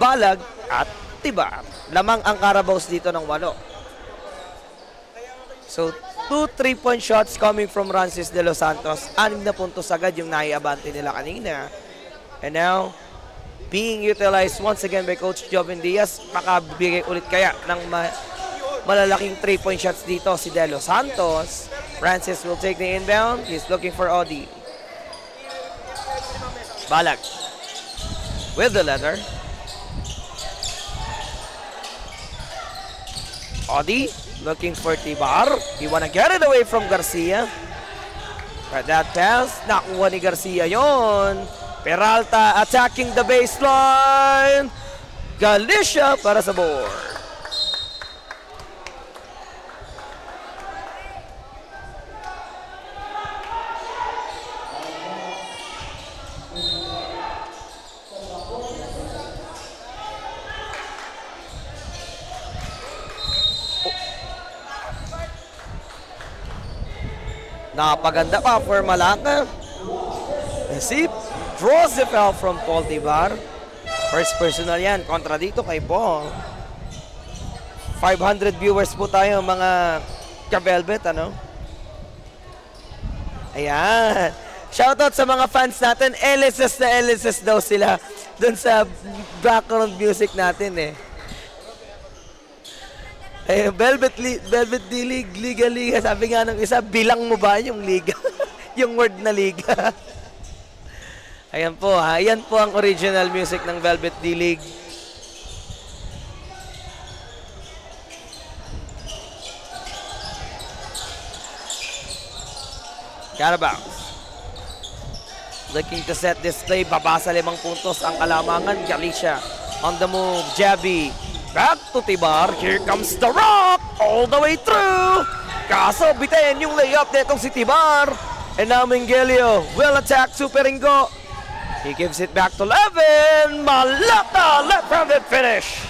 Balag, at Tibar. Lamang ang Carabaos dito ng 8. So, 2 3-point shots coming from Francis De Los Santos. 6 na puntos agad yung naiabante nila kanina. And now, being utilized once again by Coach Joven Diaz. Makabigay ulit kaya ng malalaking 3-point shots dito si De Los Santos. Francis will take the inbound. He's looking for Odi. Balag with the leather. Odi looking for Tibar. He wanna get it away from Garcia. But that pass, nakuha ni Garcia yon. Peralta attacking the baseline. Galicia para sa board. Napaganda pa for Malaka. Receive, draws the foul from Paul Tibar. First personal yan, kontra dito kay Paul. 500 viewers po tayo mga ka-Velvet, ano? Ayan. Shoutout sa mga fans natin. LSS na LSS daw sila dun sa background music natin eh. Velvet D-League, Liga. Sabi nga ng isa, bilang mo ba yung liga? Yung word na liga. Ayan po ha. Ayan po ang original music ng Velvet D-League. Carabao. Looking to set this play. Babasa 5 puntos ang kalamangan. Galicia on the move. Javi. Back to Tibar. Here comes the rock. All the way through. Kaso bitin yung layup netong si Tibar. And now Miguelio will attack Super Ingo. He gives it back to Levin. Malata left-handed finish.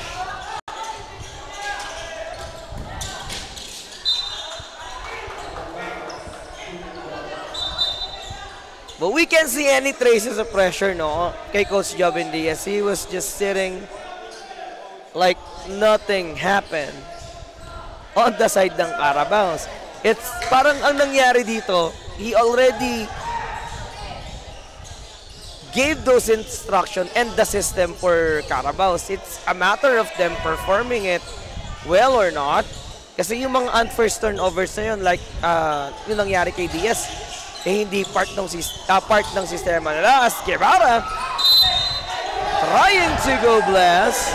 But we can't see any traces of pressure, no, kay Coach Jobin Diaz. He was just sitting like nothing happened on the side ng Carabaos. It's parang ang nangyari dito, he already gave those instruction and the system for Carabaos. It's a matter of them performing it well or not. Kasi yung mga unforced turnovers na yun, like yung nangyari kay Diaz, eh hindi part ng sistema nila. As Guevara trying to go blast.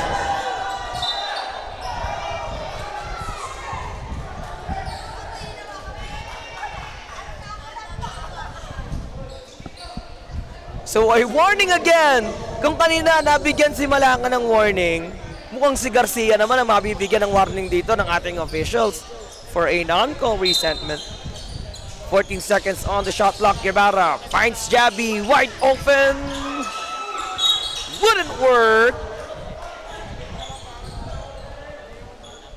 So ay warning again. Kung kanina nabigyan si Malanga ng warning, mukhang si Garcia naman ang mabibigyan ng warning dito ng ating officials for a non-call resentment. 14 seconds on the shot clock. Guevara finds Javi wide open. Wouldn't work.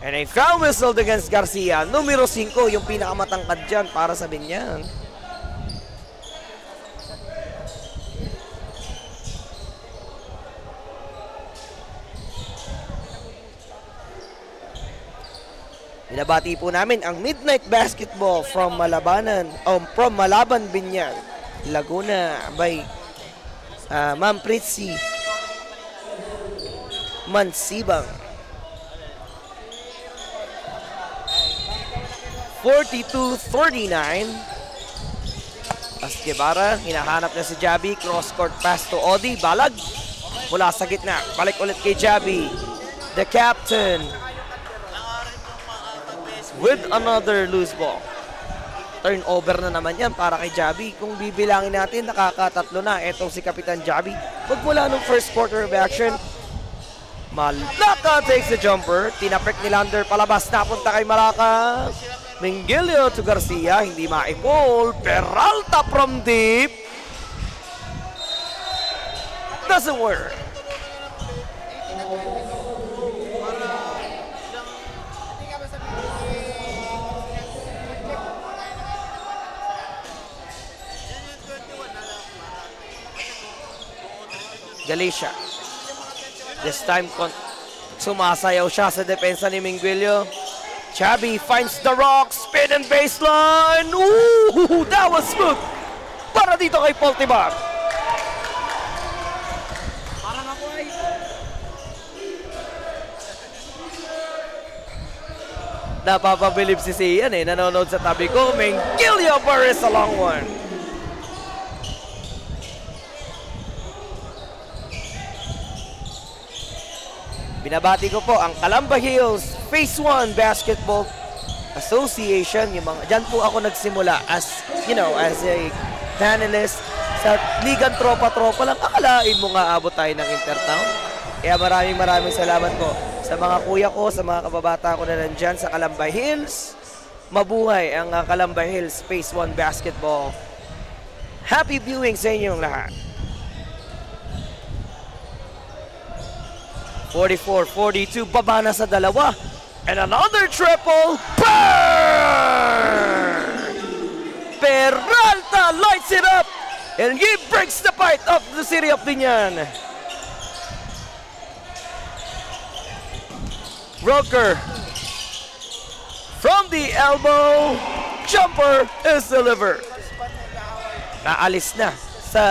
And a foul whistled against Garcia. Numero 5, yung pinakamatangkad dyan para sa Binyan. Binabati po namin ang Midnight Basketball from Malaban Binyan, Laguna by Ma'am Pritzi Mansibang. 42-39. As Guevara, hinahanap na si Javi. Cross-court pass to Odi. Balag mula sa gitna. Balik ulit kay Javi. The captain with another loose ball. Turnover na naman yan para kay Javi. Kung bibilangin natin, nakakatatlo na. Etong si Kapitan Javi. Magmula nung first quarter of action, Malaka takes the jumper. Tinapik ni Lander palabas. Napunta kay Malaka. Miguelio to Garcia. Hindi ma-ipol. Peralta from deep. Doesn't work. Galicia. This time, sumasayaw siya sa depensa ni Miguelio. Javi finds the rock, spin and baseline. Ooh, that was smooth. Para dito kay Paul Tibar. Napapabilib si Sian eh. Nanonood sa tabi ko. Miguelio Barres a long one. Binabati ko po ang Calamba Hills Phase 1 Basketball Association. Yung mga, dyan po ako nagsimula as, you know, as a panelist sa Ligang Tropa-Tropa lang. Akalain mo nga abot tayo ng Intertown. Kaya maraming salamat po sa mga kuya ko, sa mga kababata ko na nandyan sa Calamba Hills. Mabuhay ang Calamba Hills Phase 1 Basketball. Happy viewing sa inyong lahat. 44-42, baba na sa dalawa. And another triple. Burn! Peralta lights it up. And he breaks the fight of the city of Binyan. Roker. From the elbow. Jumper is delivered. naalis na sa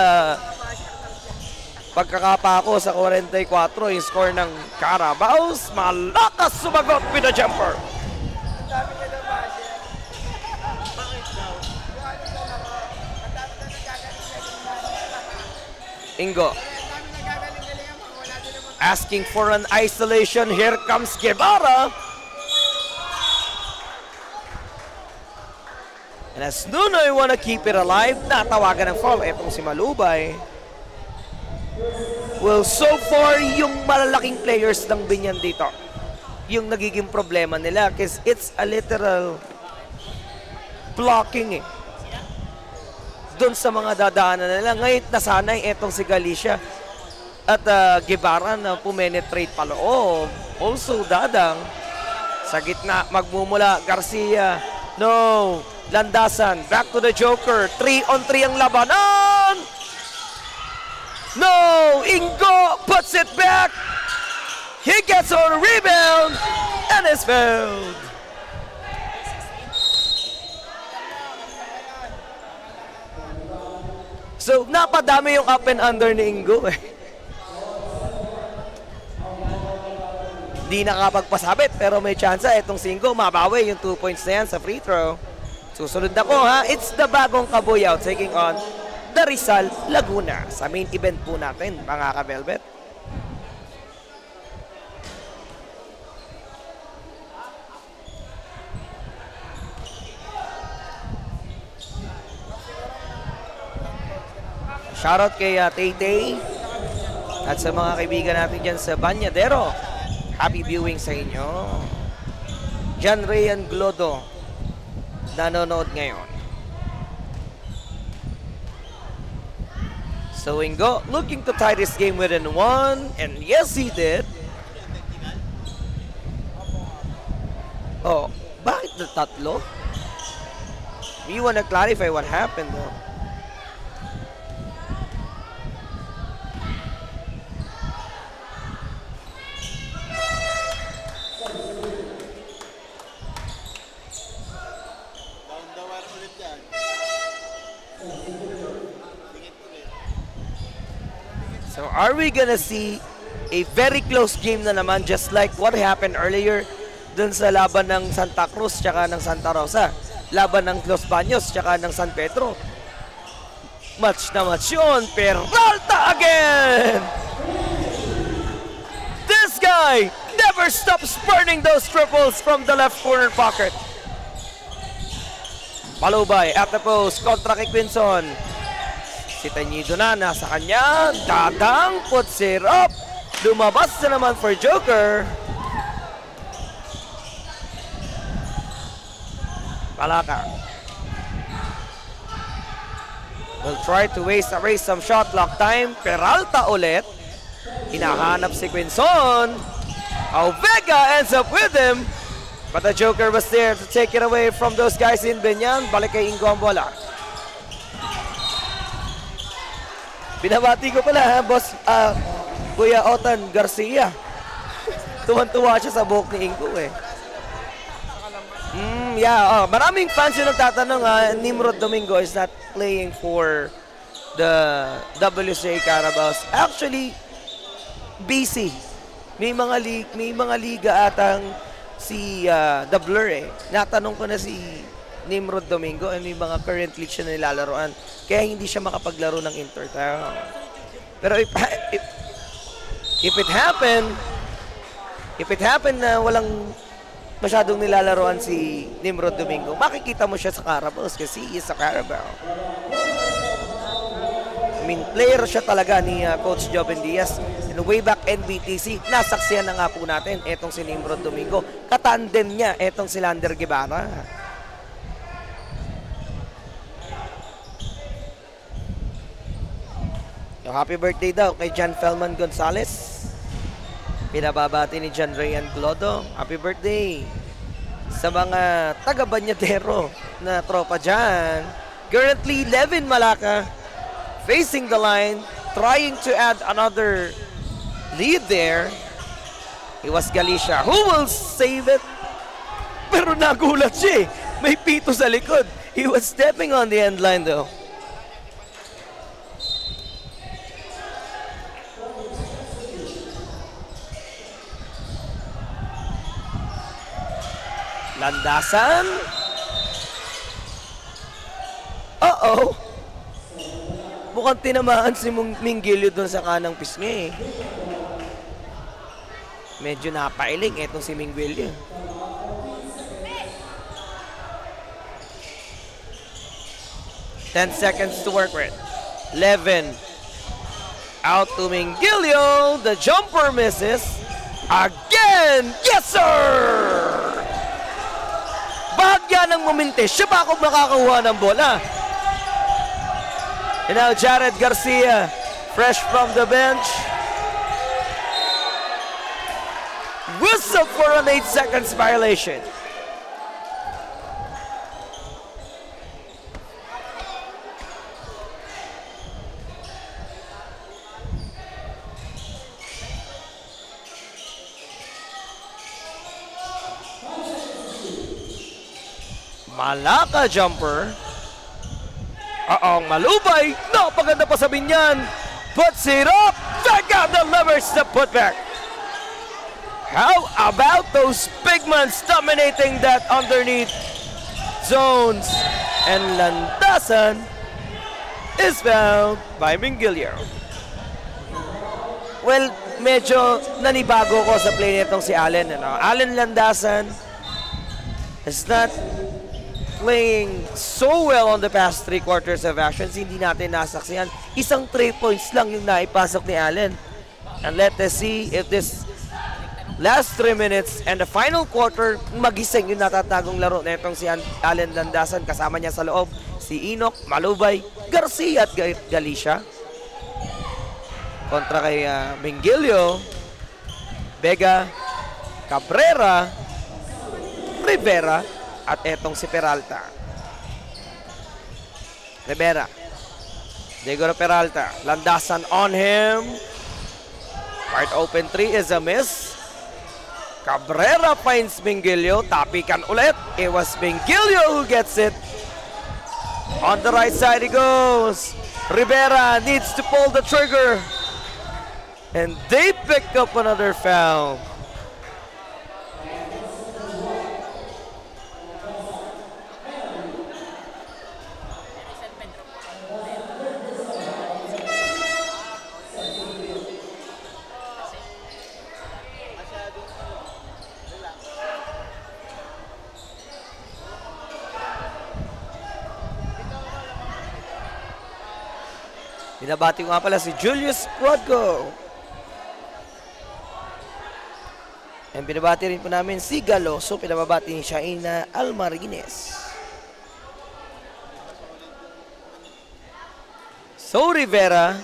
pagkakapako sa 44 yung score ng Carabaos. Malakas sumagot with the jumper. Ingo asking for an isolation. Here comes Guevara. And as Nunoy wanna keep it alive, natawagan ng foul. Etong si Malubay. Well, so far, yung malalaking players ng Binyan dito, yung nagiging problema nila kasi it's a literal blocking eh. Doon sa mga dadaanan nila. Ngayon, nasanay etong si Galicia at Guevara na pumenetrate paloob. Also, Dadang. Sa gitna, magmumula. Garcia. No. Landasan. Back to the Joker. 3-on-3 ang labanan. No. Ingo puts it back. He gets on a rebound and is fouled. So, napadami yung up and under ni Ingo eh. Di nakapagpasabit pero may tsansa itong si Ingo mabawi yung 2 points na yan sa free throw. Susunod ako ha, it's the bagong Kabuyaw taking on the Rizal Laguna sa main event po natin mga ka-Velvet. Shoutout kay Tay-Tay at sa mga kaibigan natin dyan sa Banyadero. Happy viewing sa inyo. John Rayan Glodo nanonood ngayon. So Ingo looking to tie this game within 1, and yes he did. Oh, bakit na tatlo? You wanna clarify what happened though? So are we gonna see a very close game na naman just like what happened earlier dun sa laban ng Santa Cruz tsaka ng Santa Rosa, laban ng Los Baños tsaka ng San Pedro? Match na match yun. Peralta again! This guy never stops burning those triples from the left corner pocket. Malubay at the post, kontra kay Quinson. Si Tañido na, nasa kanya. Dadang puts it up. Lumabas na naman for Joker. Palaka. Will try to waste some shot clock time. Peralta ulit. Hinahanap si Quinson. Vega ends up with him. But the Joker was there to take it away from those guys in Binyan. Balik kay Ingo ang bola. Binabati ko pala ha, boss, Kuya Otan Garcia. Tuwan-tuwa siya sa buhok ni Ingo eh. Maraming fans yung nagtatanong, Nimrod Domingo is not playing for the WCA Carabaos. Actually, busy. May mga liga atang si The Blur eh. Natanong ko na si Nimrod Domingo and may mga current league siya na nilalaroan. Kaya hindi siya makapaglaro ng Intertown. Pero if it happened na walang masyadong nilalaroan si Nimrod Domingo, makikita mo siya sa Carabaos kasi he is a Carabao. I mean, player siya talaga ni Coach Joven Diaz. And way back NBTC, nasaksiyan na nga po natin etong si Nimrod Domingo. Katandem niya etong si Lander Guevara. So, happy birthday daw kay John Felman Gonzalez. Pinababati ni John Rayan Glodo. Happy birthday sa mga taga-Banyadero na tropa dyan. Currently, Levin Malaka facing the line, trying to add another lead there. It was Galicia who will save it. Pero nagulat siya eh. May pito sa likod. He was stepping on the end line though. Landasan. Uh-oh. Mukhang tinamaan si Mingilio doon sa kanang pisngi eh. Medyo napailing etong si Mingilio. Ten seconds to work with. 11. Out to Mingilio. The jumper misses. Again! Yes, sir! Bahagya ng Momintes. Siya ba ako makakakuha ng bola? And now Jared Garcia, fresh from the bench. Whistle for an 8 seconds violation. Malaka jumper. Malubay. Napaganda pa sa Binyan. Puts it up. Vega delivers the putback. How about those big men dominating that underneath zones? And Landasan is fouled by Mingilio. Well, medyo nanibago ko sa play nitong si Allen. Allen Landasan is not playing so well on the past 3 quarters of actions. Hindi natin nasaksihan. Isang 3 points lang yung naipasok ni Allen. And let us see if this last 3 minutes and the final quarter, magising yung natatagong laro na itong si Allen Landasan. Kasama niya sa loob si Enoch, Malubay, Garcia at Galicia. Kontra kay Mingilio, Vega, Cabrera, Rivera, at etong si Peralta. Rivera. Diego Peralta. Landasan on him. Wide open 3 is a miss. Cabrera finds Mingilio. Tapikan ulit. It was Mingilio who gets it. On the right side he goes. Rivera needs to pull the trigger. And they pick up another foul. Binabati ko nga pala si Julius Rodgo. And binabati rin po namin si Galoso. Pinababati ni Shaina Almarines. So Rivera,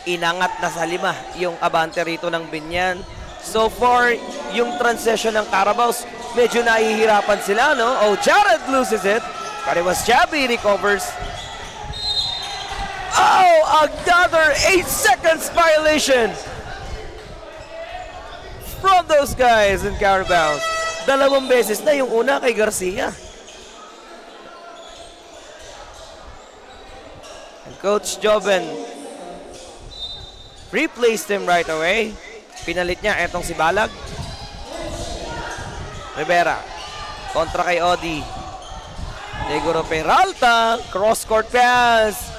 inangat na sa 5 yung abante rito ng Binyan. So far, yung transition ng Carabaos, medyo nahihirapan sila, no? Oh, Jared loses it. But it was Jabby recovers. Oh, another 8 seconds violation from those guys in Carabaos. 2 beses na yung una kay Garcia. And Coach Joven replaced him right away. Pinalit niya etong si Balag. Rivera kontra kay Odi. Diego Peralta, cross-court pass.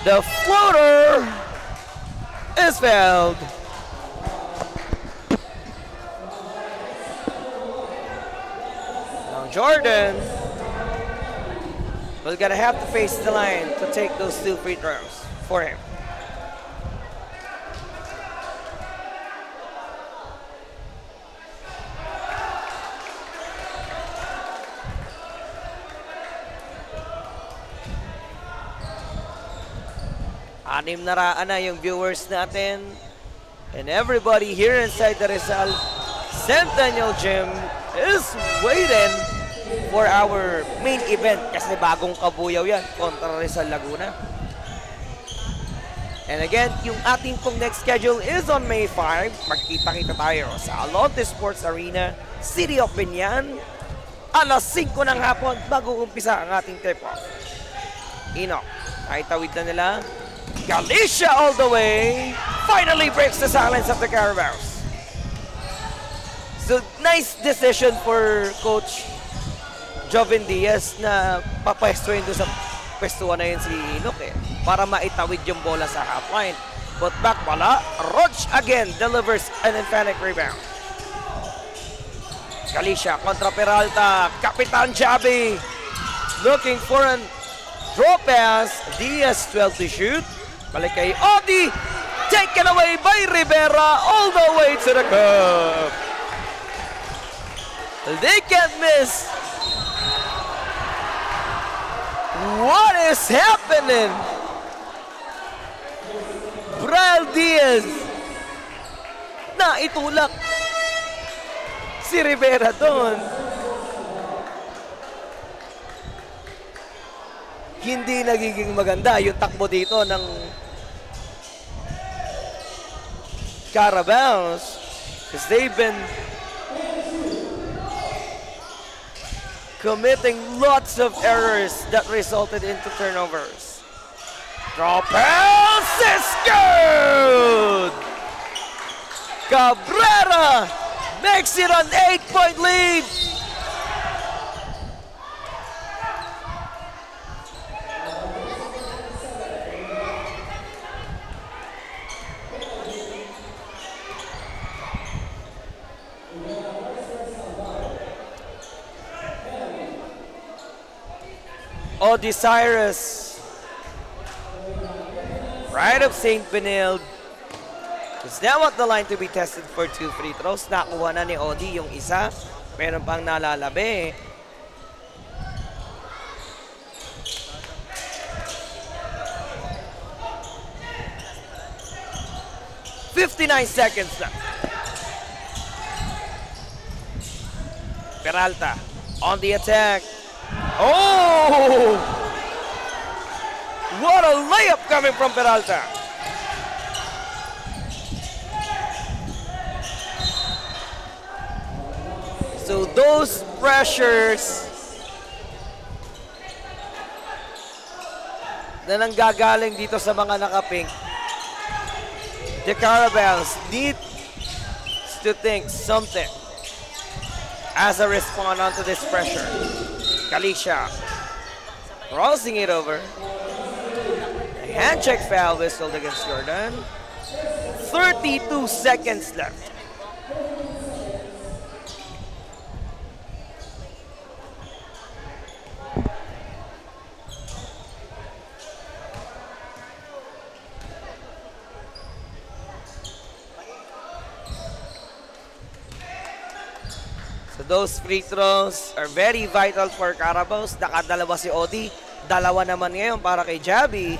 The floater is fouled. Now Jordan will gonna have to face the line to take those 2 free throws for him. Anim na raan na yung viewers natin. And everybody here inside the Rizal Centennial Gym is waiting for our main event. Kasi bagong kabuyaw yan kontra Rizal Laguna. And again, yung ating pong next schedule is on May 5. Magkita-kita tayo sa Alonte Sports Arena, City of Binyan. Alas 5 ng hapon, mag-uumpisa ang ating tip-off. Enoch, naitawid na nila. Galicia all the way. Finally breaks the silence of the Carabaos. So, nice decision for Coach Joven Diaz na papwestuhin doon sa pwestuhan na yun si Enoch para maitawid yung bola sa half line. But back pala, Roach again delivers an emphatic rebound. Galicia kontra Peralta, Kapitan Javi looking for an draw pass. Diaz 12 to shoot. Balik kay Odi, taken away by Rivera all the way to the cup. They can't miss. What is happening? Brian Diaz na itulak si Rivera doon. Hindi nagiging maganda yung takbo dito ng Carabaos because they've been committing lots of errors that resulted into turnovers. Draw pass is good! Cabrera makes it an 8-point lead. Odysirus, right of St. Benilde, is now at the line to be tested for 2 free throws. Nakuha na ni Odi yung isa. Meron pang nalalabi. $59 seconds left. Peralta on the attack. Oh! What a layup coming from Peralta. So those pressures na nanggagaling dito sa mga nakapink, the Carabaos need to think something as a response onto this pressure. Galicia crossing it over. A hand check foul whistled against Jordan. 32 seconds left. So those free throws are very vital for Carabaos. Nakadalawa si Odi. Dalawa naman ngayon para kay Javi.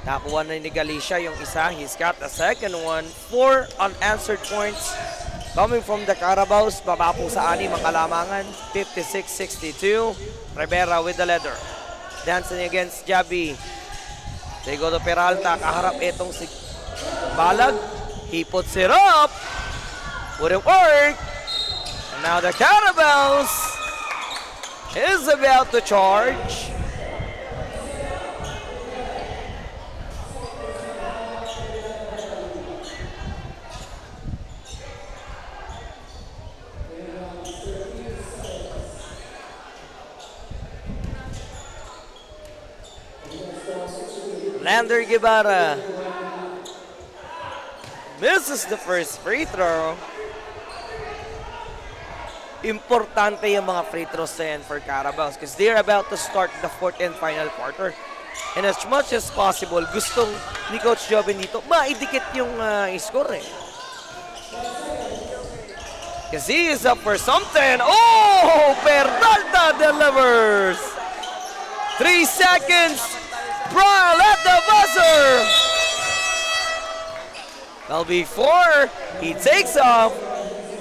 Nakuha na ni Galicia yung isa. He's got the second one. 4 unanswered points coming from the Carabaos. Baba po sa 6 ang kalamangan. 56-62. Rivera with the leather. Dancing against Javi. They go to Peralta. Kaharap itong si Balag. He puts it up. Wouldn't work. And now the Carabaos is about to charge. Lander Guevara misses the first free throw. Importante yung mga free throws na yan for Carabaos because they're about to start the 4th and final quarter. And as much as possible, gustong ni Coach Joven dito, maidikit yung score eh. Because he is up for something. Oh! Peralta delivers! 3 seconds. Brian at the buzzer. Well, before he takes off,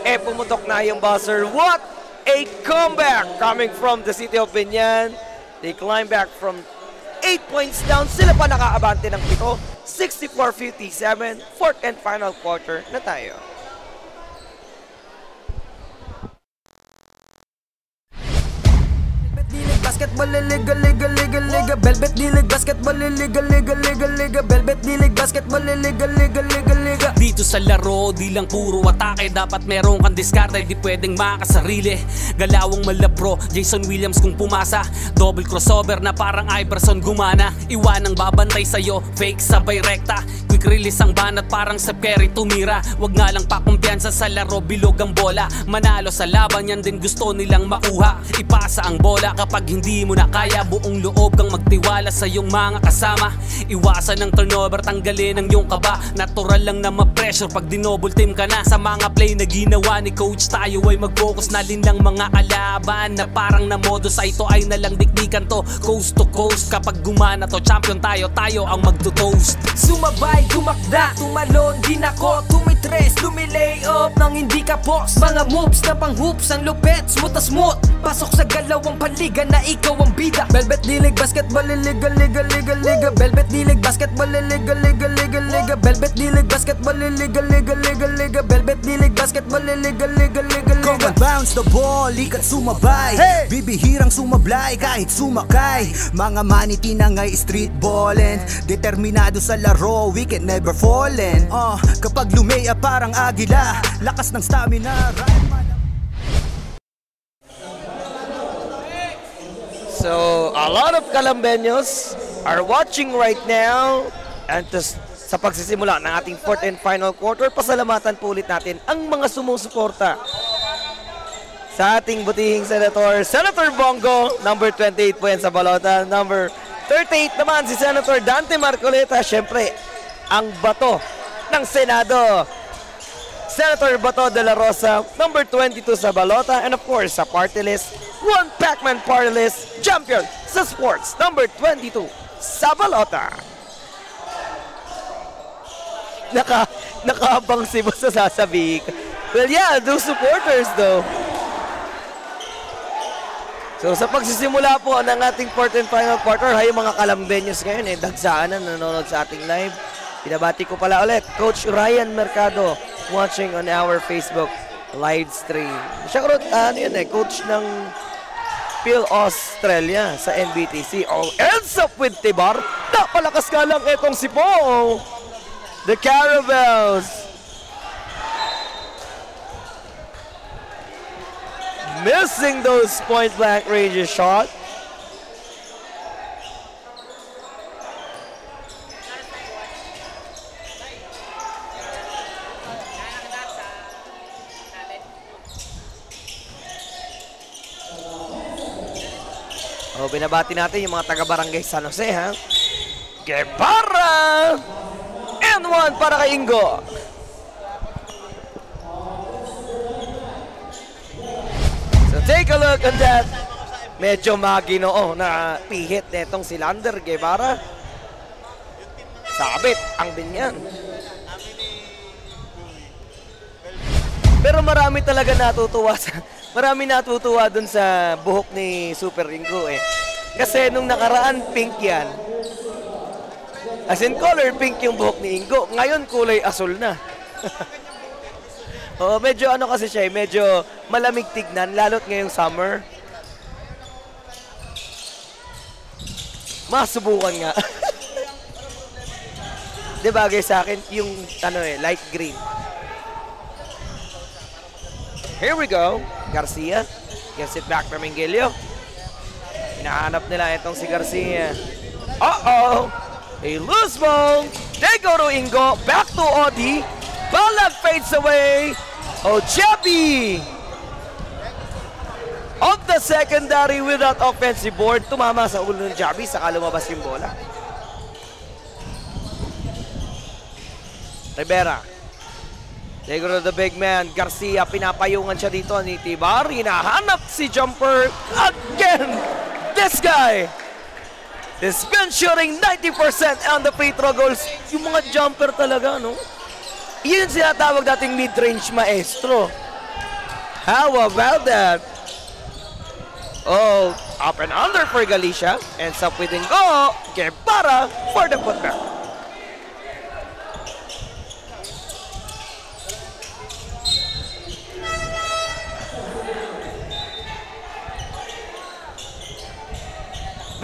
pumutok na yung buzzer. What a comeback coming from the city of Biñan. They climb back from 8 points down. Sila pa nakaabante ng 7. 64-57. 4th and final quarter na tayo. Basketball liga liga liga liga Velvet D-League basketball liga liga liga liga Velvet D-League basketball liga liga liga liga dito sa laro, di lang puro atake. Dapat meron kang diskarte, di pwedeng makasarili. Galawang malapro, Jason Williams kung pumasa. Double crossover na parang Iverson gumana. Iwanang babantay sa'yo, fake sabay rekta. Quick release ang banat parang Steph Curry tumira. Wag nga lang pakumpiyansa sa laro, bilog ang bola. Manalo sa laban, yan din gusto nilang makuha. Ipasa ang bola kapag hindi mo na kaya. Buong loob kang magtiwala sa iyong mga kasama. Iwasan ng turnover, tanggalin ang iyong kaba. Natural lang na ma-pressure pag dinouble team ka na. Sa mga play na ginawa ni coach, tayo ay mag-focus na lang mga kalaban. Na parang na modus, ito ay nalang dikdikan to. Coast to coast, kapag gumana to, champion tayo, tayo ang magto-toast. Sumabay, tumakda, tumalon, din ako. Tumitres, lumilay up nang hindi ka post. Mga moves na pang hoops, ang lupet, smooth na smooth. Pasok sa galawang paliga na ikaw ang bida. Velvet dilig, basketball, liga, liga, liga, liga. Velvet dilig, basketball, liga, liga, liga, liga. Velvet dilig, basketball, liga, liga, liga, liga. Velvet dilig, basketball, liga, liga, liga, liga. Come and bounce the ball, ikat sumabay. Bibihirang sumablay kahit sumakay. Mga maniti na nga'y street ballin'. Determinado sa laro, we can never fallen. Kapag lumea parang agila, lakas ng stamina. So, a lot of Calambeños are watching right now. And sa pagsisimula ng ating fourth and final quarter, pasalamatan po ulit natin ang mga sumusuporta sa ating butihing senator. Senator Bongo, number 28 po yan sa balota. Number 38 naman si Senator Dante Marcoleta. Siyempre, ang bato ng Senado, Senator Bato de la Rosa, number 22 sa balota. And of course, sa party list, One Pacman party list champion sa sports, number 22 sa balota. Nakaabang si Boss sa sasabihin. Well, yeah, those supporters though. So, sa pagsisimula po ng ating fourth and final quarter, hay mga Calambeños ngayon dagsaan na nanonood sa ating live. Pinabati ko pala ulit, Coach Ryan Mercado, watching on our Facebook live stream. Siya coach ng Phil Australia sa NBTC. Oh, ends up with Tibar. Napalakas ka lang itong si Po. The Caravels. Missing those point-blank range shot. Oh, binabati natin yung mga taga-barangay San Jose, ha? Guevara! And one para kay Ingo. So take a look at that. Medyo maginoo na pihit netong si Lander Guevara. Sabit ang binyan. Pero marami talaga natutuwa dun sa buhok ni Super Ingo Kasi nung nakaraan pink yan. As in color pink yung buhok ni Ingo. Ngayon kulay asul na. Oh, medyo kasi siya, medyo malamig tignan lalo't ngayong summer. Masubukan nga. Di bagay sa akin yung light green. Here we go. Garcia gets it back from Mingilio. Hinahanap nila itong si Garcia. Uh-oh! A loose ball. They go to Ingo. Back to Odi. Balag fades away. Ojebi of the secondary without offensive board. Tumama sa ulo ng Jabi. Saka lumabas yung bola. Rivera. They go to the big man. Garcia, pinapayungan siya dito ni Tibar. Hinahanap si Jumper again. This guy has been shooting 90% on the free throw goals. Yung mga jumper talaga, no? Yun sinatawag dating mid-range maestro. How about that? Oh, up and under for Galicia. Ends up with Ingo. Guevara for the putback.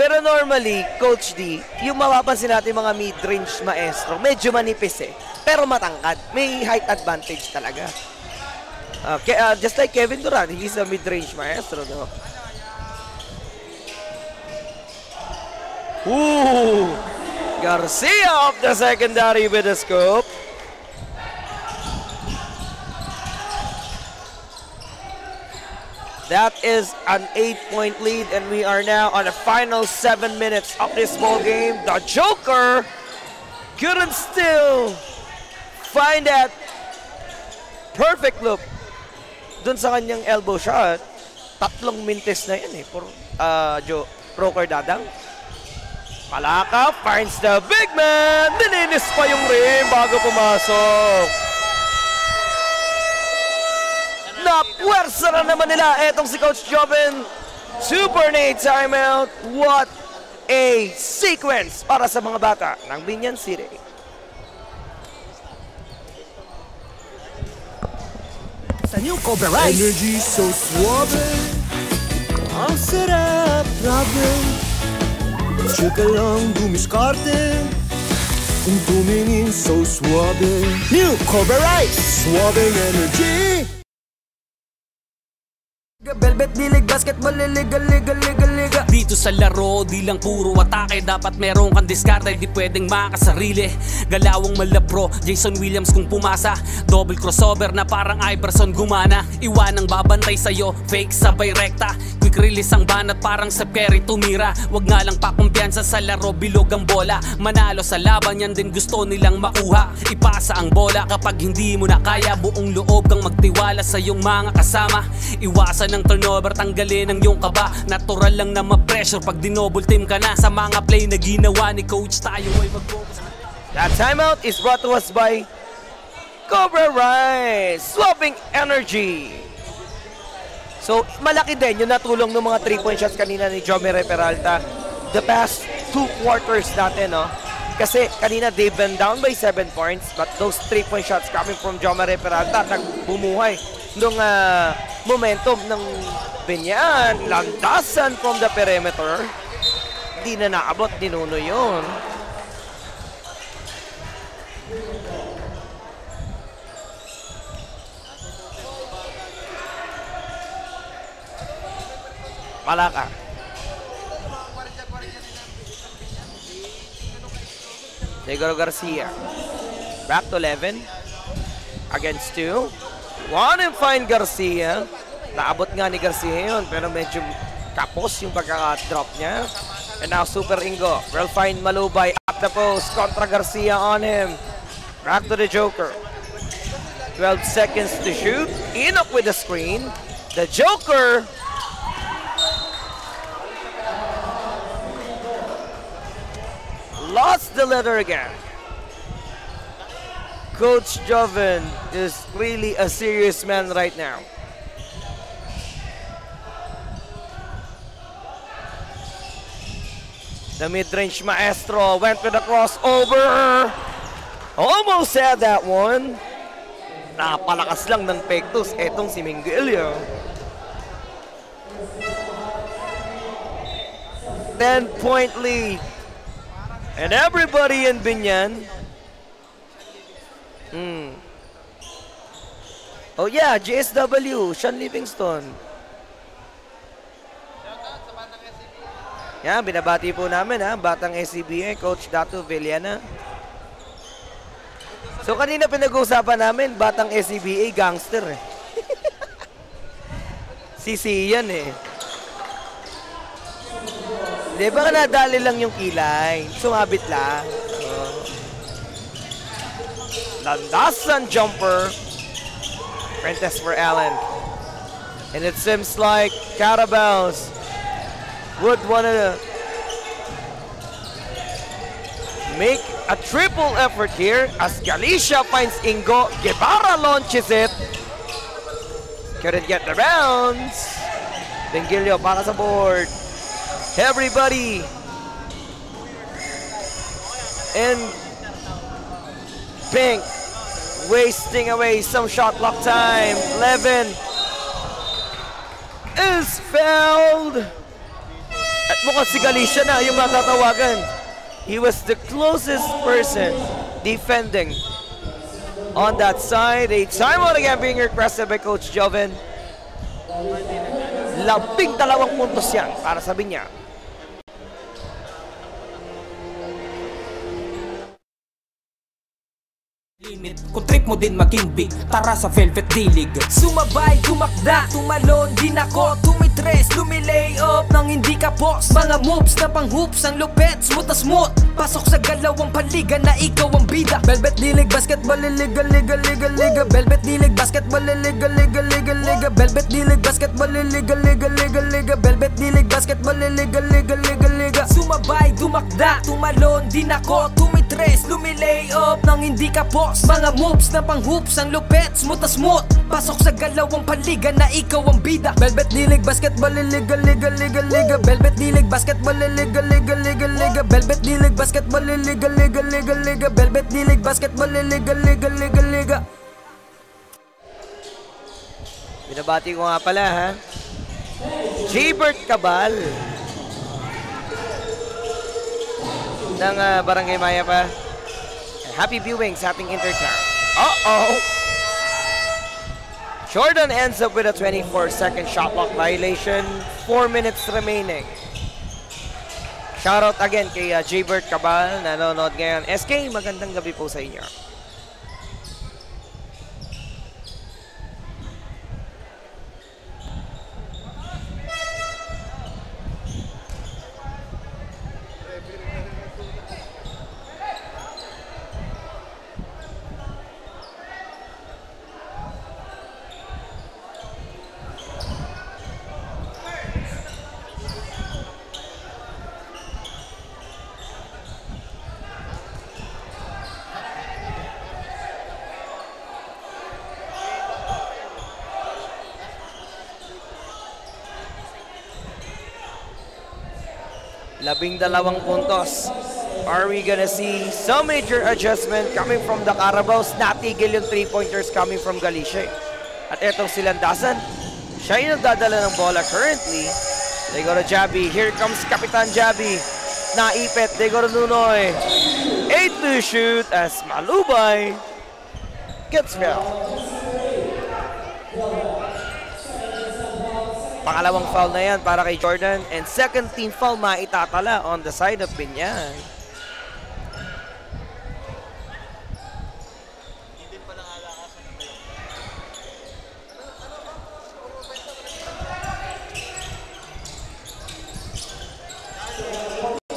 Pero normally, Coach D, yung mapapansin natin mga mid-range maestro, medyo manipis pero matangkad. May height advantage talaga. Just like Kevin Durant, he's a mid-range maestro, no? Ooh! Garcia off the secondary with a scoop. That is an 8-point lead, and we are now on the final 7 minutes of this ball game. The Joker couldn't still find that perfect look dun sa kanyang elbow shot. 3 minutes na yan for Joker Dadang. Palaka finds the big man. Dininis pa yung rim bago pumasok. Napwersa na naman nila etong si Coach Joven. Super Nate timeout. What a sequence para sa mga bata ng Binyan City. Sa new Cobra Rice. Energy so suave. Ang sarap, grabe. Tsaka lang dumiskarte. Kung tumingin so suave. New Cobra Rice. Suave energy. Velvet dilig, basketball, liga. Dito sa laro, di lang puro atake. Dapat meron kang diskarte, di pwedeng makasarili. Galawang malapro, Jason Williams kung pumasa. Double crossover na parang Iverson gumana. Iwanang babantay sa'yo, fake sabay rekta. Quick release ang banat parang Steph Curry tumira. Wag nga lang pakumpiyansa sa laro, bilog ang bola. Manalo sa laban, yan din gusto nilang makuha. Ipasa ang bola kapag hindi mo na kaya. Buong loob kang magtiwala sa iyong mga kasama. Iwasan ng turnover, tanggalin ang iyong kaba. Natural lang na ma-pressure pag dinouble team ka na. Sa mga play na ginawa ni Coach, tayo ay mag-focus. That timeout is brought to us by Cobra Rice, swapping energy. So, malaki din yung natulong ng mga 3-point shots kanina ni Jomere Peralta the past 2 quarters natin, no? Kasi kanina they've been down by 7 points, but those 3-point shots coming from Jomere Peralta nagbumuhay nung momentum ng Binyan. Landasan from the perimeter. Di na naabot ni Nuno yun. Palaka. Negro Garcia. Back to 11. Against 2. One and find Garcia. Naabot nga ni Garcia yun, pero medyo kapos yung pagka-drop niya. And now Super Ingo will find Malubay at the post. Contra Garcia on him. Back to the Joker. 12 seconds to shoot. Enoch with the screen. The Joker lost the letter again. Coach Joven is really a serious man right now. The mid-range maestro went with the crossover. Almost had that one. Napalakas lang ng pektos etong si Mingilio. 10-point lead. And everybody in Binyan. Oh yeah, GSW, Sean Livingston. Yan, binabati po namin Batang SCBA, Coach Dato Villana. So kanina pinag-uusapan namin, Batang SCBA, gangster Si yan Di ba ka nadali lang yung kilay? Sumabit lang. Landasan jumper. Prentice for Allen. And it seems like Carabaos would want to make a triple effort here as Galicia finds Ingo. Guevara launches it. Couldn't get the bounce. Bengilio para sa board. Everybody in pink wasting away some shot clock time. 11 is fouled. At mukhang si Galicia na yung matatawagan. He was the closest person defending on that side. A timeout again being requested by Coach Joven. 12 puntos yan para sa Binyag. Kung trip mo din maging big, tara sa Velvet D-League. Sumabay, tumakda, tumalon din ako. Tumitres, lumilay up nang hindi ka boss. Mga moves na pang hoops, ang lupet, smooth na smooth. Pasok sa galawang paliga na ikaw ang bida. Velvet D-League, basketball, liga, liga, liga, liga. Velvet D-League, basketball, liga, liga, liga, liga. Velvet D-League, basketball, liga, liga, liga, liga. Velvet D-League, basketball, liga, liga, liga, liga. Sumabay, tumakda, tumalon din ako. Tumitres, lumilay up nang hindi ka boss. Mga moves na pang hoops, ang lupet, smooth na smooth. Pasok sa galawang paliga na ikaw ang bida. Velvet D-League, basketball, liga, liga, liga, liga. Velvet D-League, basketball, liga, liga, liga, liga. Velvet D-League, basketball, liga, liga, liga, liga. Velvet D-League, basketball, liga, liga, liga, liga. Binabati ko nga pala ha, Jaybert Cabal ng Barangay Maya pa. Happy viewing sa ating intercom. Uh-oh! Jordan ends up with a 24-second shot clock violation. 4 minutes remaining. Shoutout again kay Jaybert Cabal, nanonood ngayon. SK, magandang gabi po sa inyo. Labing-dalawang puntos. Are we gonna see some major adjustment coming from the Carabaos? Natigil yung 3-pointers coming from Galicia. At etong si Landasan, siya yung nagdadala ng bola currently. They go to Jabi. Here comes Kapitan Jabi. Naipit. They go to Nunoy. 8 to shoot as Malubay gets fouled. Pangalawang foul na yan para kay Jordan. And second team foul maitatala on the side of Binyag.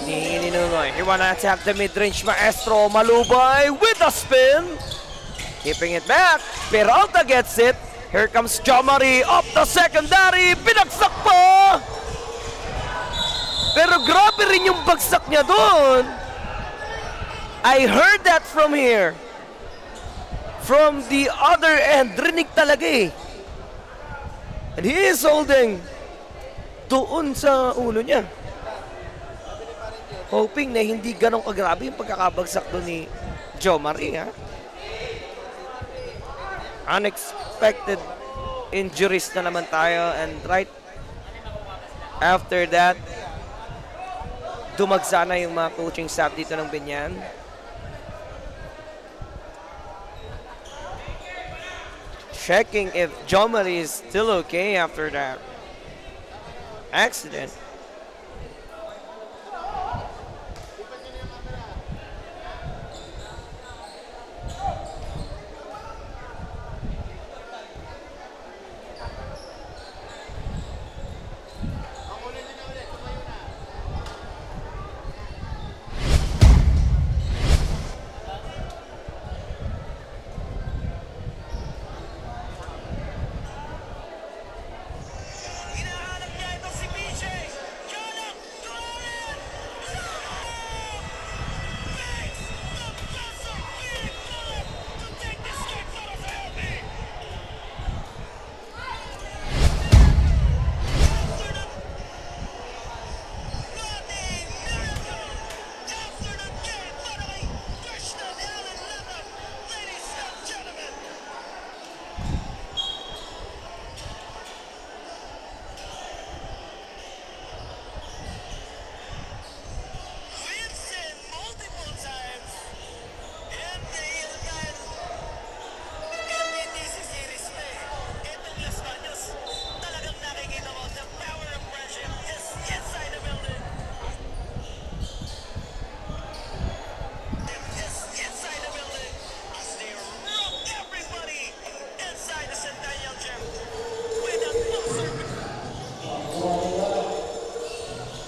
Ni Nunoy. He wanna attack the mid-range maestro. Malubay with a spin. Keeping it back. Peralta gets it. Here comes Jomari up the secondary. Pinagsak pa! Pero grabe rin yung bagsak niya doon. I heard that from here. From the other end. Rinig talaga eh. And he is holding doon sa ulo niya. Hoping na hindi ganong kagrabe yung pagkakabagsak doon ni Jomari, ha? Unexpected injuries na naman tayo, and right after that dumagsa na yung mga coaching staff dito ng Binyan. Checking if Jomari is still okay after that accident.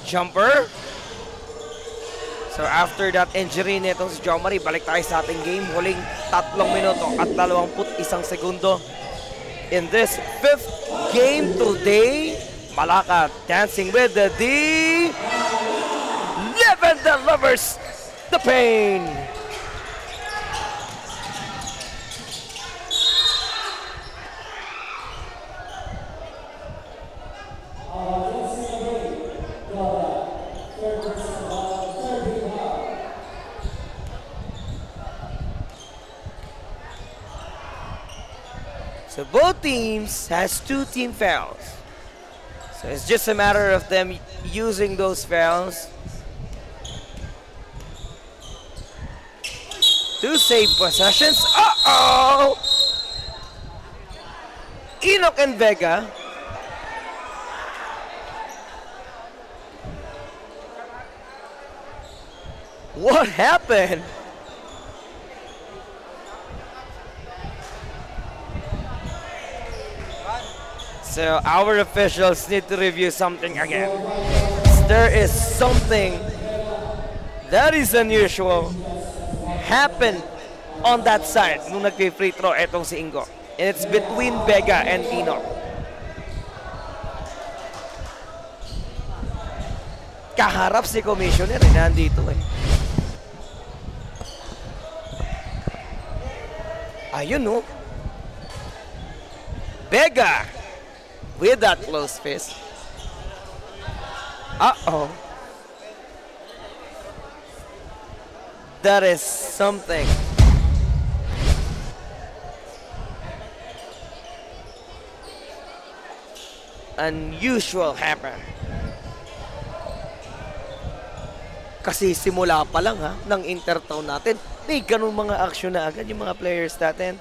jumper. So after that injury nitong si Jomari, balik tayo sa ating game. Huling 3 minuto at 21 segundo. In this 5th game today, Malaka dancing with the Live the Lovers, the pain. So both teams has 2 team fouls. So it's just a matter of them using those fouls to save possessions. Uh-oh! Enoch and Vega. What happened? So our officials need to review something again. There is something that is unusual happened on that side nung nag-free throw etong si Ingo. And it's between Vega and Enoch. Kaharap si Commissioner, nandito eh. Ayun no. Vega with that close fist. Uh-oh. That is something. Unusual happened. Kasi simula pa lang ha, ng intertown natin, may ganun mga action na agad yung mga players natin.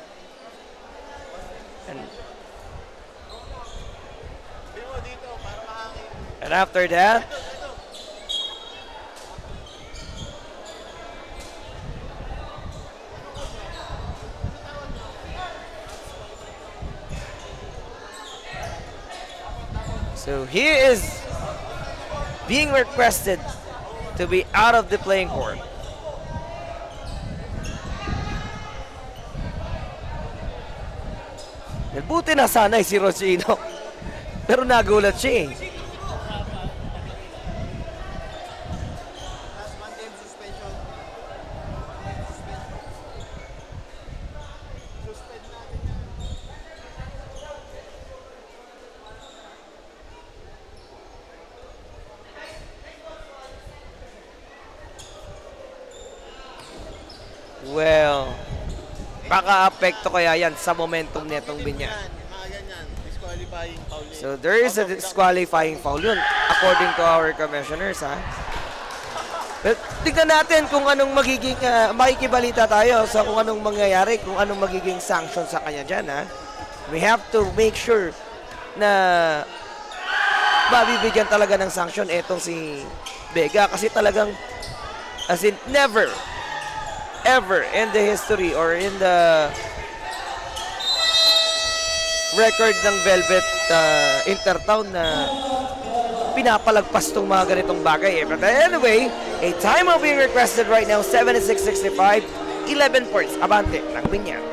And after that, so he is being requested to be out of the playing court. Buti na sanay si Rosino. Pero nagulat siya eh. Well, baka apekto kaya yan sa momentum netong Binyag. So there is a disqualifying foul yun, according to our commissioners ha. But tignan natin kung anong magiging, makikibalita tayo sa kung anong mangyayari, kung anong magiging sanction sa kanya dyan ha. We have to make sure na mabibigyan talaga ng sanction etong si Vega kasi talagang, as in never ever in the history or in the record ng Velvet Intertown na pinapalagpas tong mga ganitong bagay eh. But anyway, a timeout being requested right now, 76-65, 11 points, abante ng Binyag.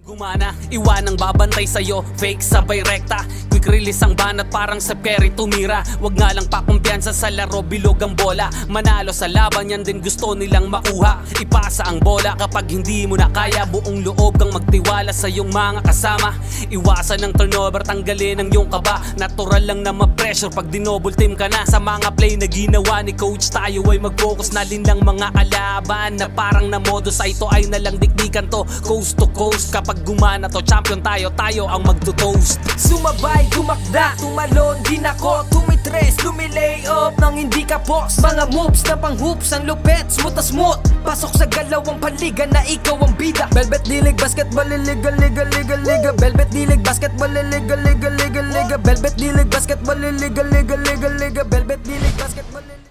Gumana, iwanang babantay sa'yo, fake sabay rekta. Quick release ang banat parang sa Kerry tumira. Wag nga lang pakumpiyansa sa laro, bilog ang bola. Manalo sa laban, yan din gusto nilang makuha. Ipasa ang bola kapag hindi mo na kaya. Buong loob kang magtiwala sa iyong mga kasama. Iwasan ng turnover, tanggalin ang iyong kaba. Natural lang na ma-pressure pag dinouble team ka na. Sa mga play na ginawa ni coach, tayo ay mag-focus na din ng mga kalaban. Na parang na modus ay ito ay nalang dikdikan to. Coast to coast, kapag gumana to, champion tayo, tayo ang magto-toast. Sumabay, tumakda, tumalon, din ako, tumitres, lumilay up nang hindi ka boss. Mga moves na pang hoops, ang lupet, smooth na smooth. Pasok sa galawang panliga na ikaw ang bida. Velvet D-League, basketball, liga, liga, liga, liga. Velvet D-League, basketball, liga, liga, liga, liga. Velvet D-League, basketball, liga, liga, liga, liga. Velvet D-League, basketball, liga.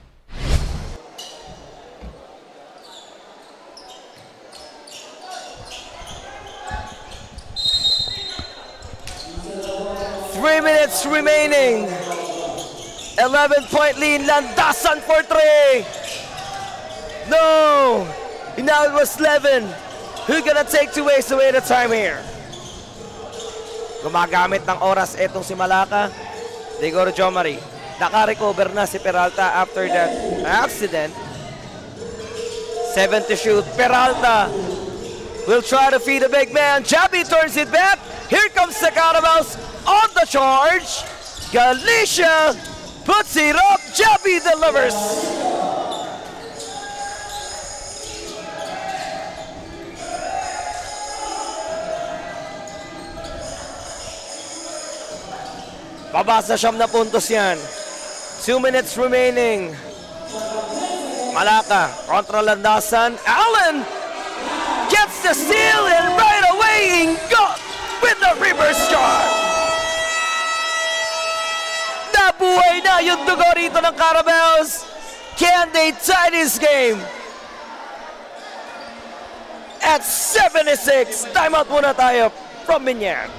3 minutes remaining. 11-point lead. Landasan for 3. No. Now it was 11. Who's gonna take 2 ways away the time here? Gumagamit ng oras etong si Malaka. They go to Jomari. Naka-recover na si Peralta after that accident. 7 to shoot. Peralta will try to feed the big man. Javi turns it back. Here comes the Carabaos on the charge. Galicia puts it up. Javi delivers. Pabasa 9 na puntos yan. 2 minutes remaining. Malaka kontra Landasan. Allen gets the steal and right away Ingo with the reverse charge. Nabuhay na yung dugo rito ng Carabaos. Can they tie this game? At 76. Timeout muna tayo from Minyan.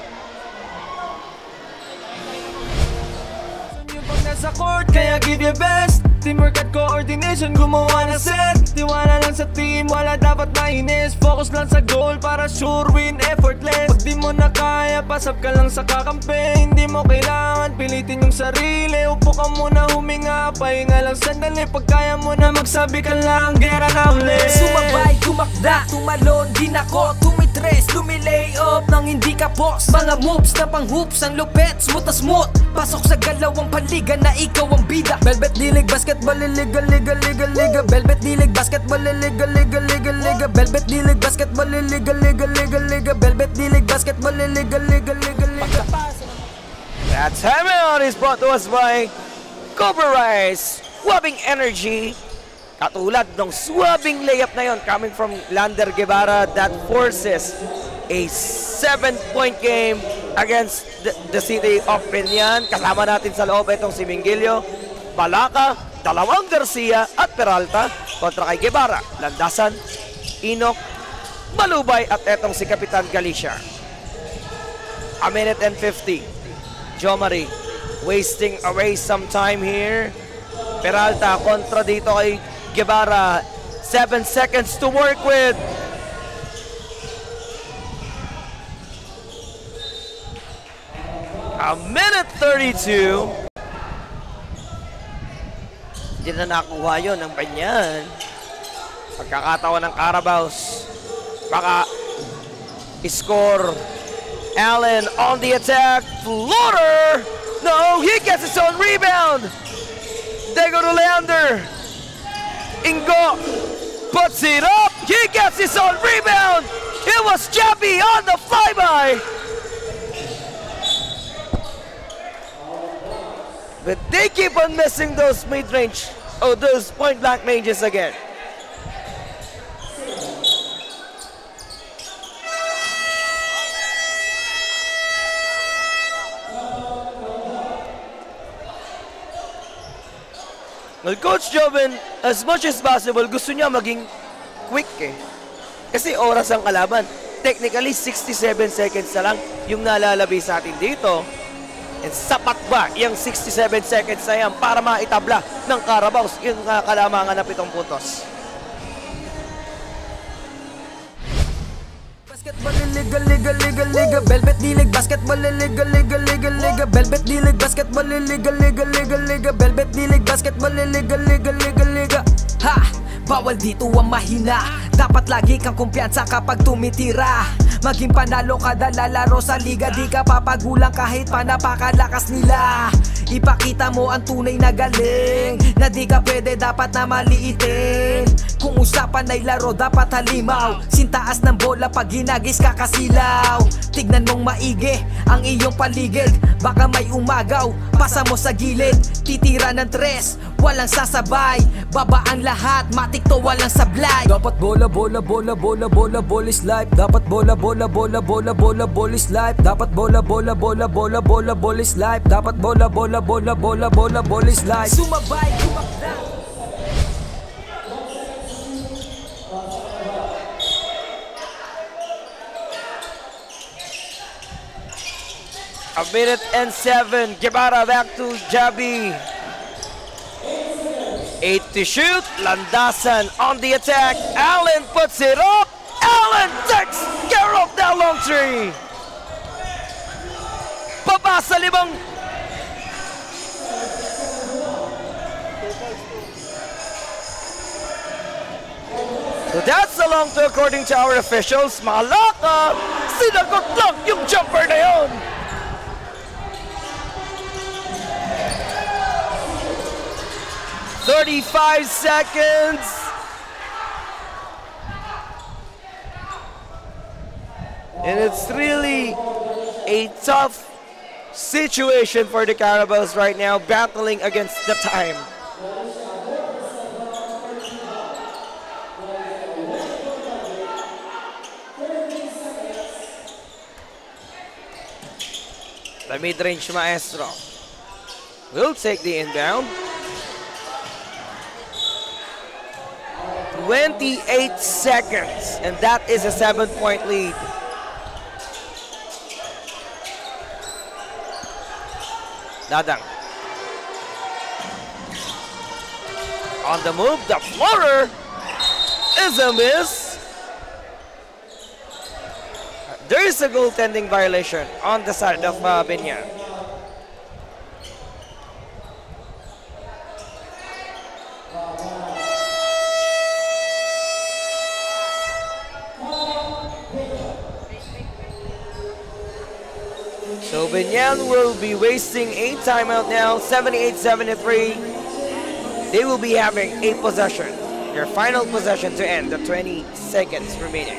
Sa court, kaya give your best. Teamwork at coordination, gumawa na set. Tiwala lang sa team, wala dapat mainis. Focus lang sa goal para sure win, effortless. Pag di mo na kaya, pasap ka lang sa kakampi. Hindi mo kailangan pilitin yung sarili. Upo ka muna, huminga, pahinga lang sandali. Pag kaya mo na magsabi ka lang, gera na uli. Sumabay, tumakda, tumalon, din ako, tumitres, lumilay up nang hindi ka boss. Mga moves na pang hoops, ang lupet, smooth na smooth. Pasok sa galawang paliga na ikaw ang bida. Velvet Dilig, basketball, liga, liga, liga, liga. Velvet Dilig, basketball, liga, liga, liga, liga. Velvet Dilig, basketball, liga, liga, liga, liga. Velvet Dilig, basketball, liga, liga, liga, liga. That timeout is brought to us by Cobra Rice. Swabbing energy. Katulad ng swabbing layup na yon coming from Lander Guevara that forces a 7-point game against the city of Pinyan. Kasama natin sa loob itong si Mingilio, Balaka, dalawang Garcia at Peralta kontra kay Guevara, Landasan, Inok, Malubay at etong si Kapitan Galicia. A minute and 50. Jomari wasting away some time here. Peralta kontra dito kay Guevara. 7 seconds to work with. A minute 32. Hindi na nakuha yun ng Banyan. Pagkakatawa ng Carabaos. Baka score. Allen on the attack. Floater. No, he gets his own rebound. They go to Leander. Ingo puts it up. He gets his own rebound. It was Javi on the flyby. But they keep on missing those mid-range, those point-blank ranges again. Well, Coach Joven, as much as possible, gusto niya maging quick eh. Kasi oras ang kalaban. Technically, 67 seconds na lang yung nalalabi sa atin dito. And sapat ba yung 67 seconds na yan para maitabla ng Carabaos yung kalamangan na 7 puntos? Basketball, liga, liga, liga, liga. Velvet Dilig, basketball, liga, liga, liga, liga. Velvet Dilig, basketball, liga, liga, liga, liga. Velvet Dilig, basketball, liga, liga, liga, liga. Ha! Bawal dito ang mahina. Dapat lagi kang kumpiyansa kapag tumitira. Maging panalo kada lalaro sa liga. Di ka papagulang kahit pa napakalakas nila. Ipakita mo ang tunay na galing. Na di ka pwede dapat na maliitin. Kung usapan ay laro dapat halimaw. Sintaas ng bola pag ginagis kakasilaw. Tignan mong maigi ang iyong paligid. Baka may umagaw, pasa mo sa gilid. Titira ng 3, walang sasabay. Baba ang lahat, matik to walang sablay. Dapat bola, bola, bola, bola, bola, ball is life. Dapat bola, bola, bola, bola, bola, ball is life. Dapat bola, bola, bola, bola, bola, ball is life. Dapat bola, bola, bola, bola, bola, ball is life. Sumabay, kumakda. A minute and 7. Guevara back to Jabi. 8 to shoot. Landasan on the attack. Allen puts it up. Allen takes care of that long three. Baba sa libang. So that's the long two according to our officials. Malaka, sinagot lang yung jumper na yun. "35 seconds. And it's really a tough situation for the Carabels right now, battling against the time. The mid-range maestro will take the inbound. 28 seconds, and that is a 7-point lead. Dadang. On the move, the floater is a miss. There is a goaltending violation on the side of Binyan. So Binyan will be wasting a timeout now, 78-73. They will be having a possession, their final possession to end, the 20 seconds remaining.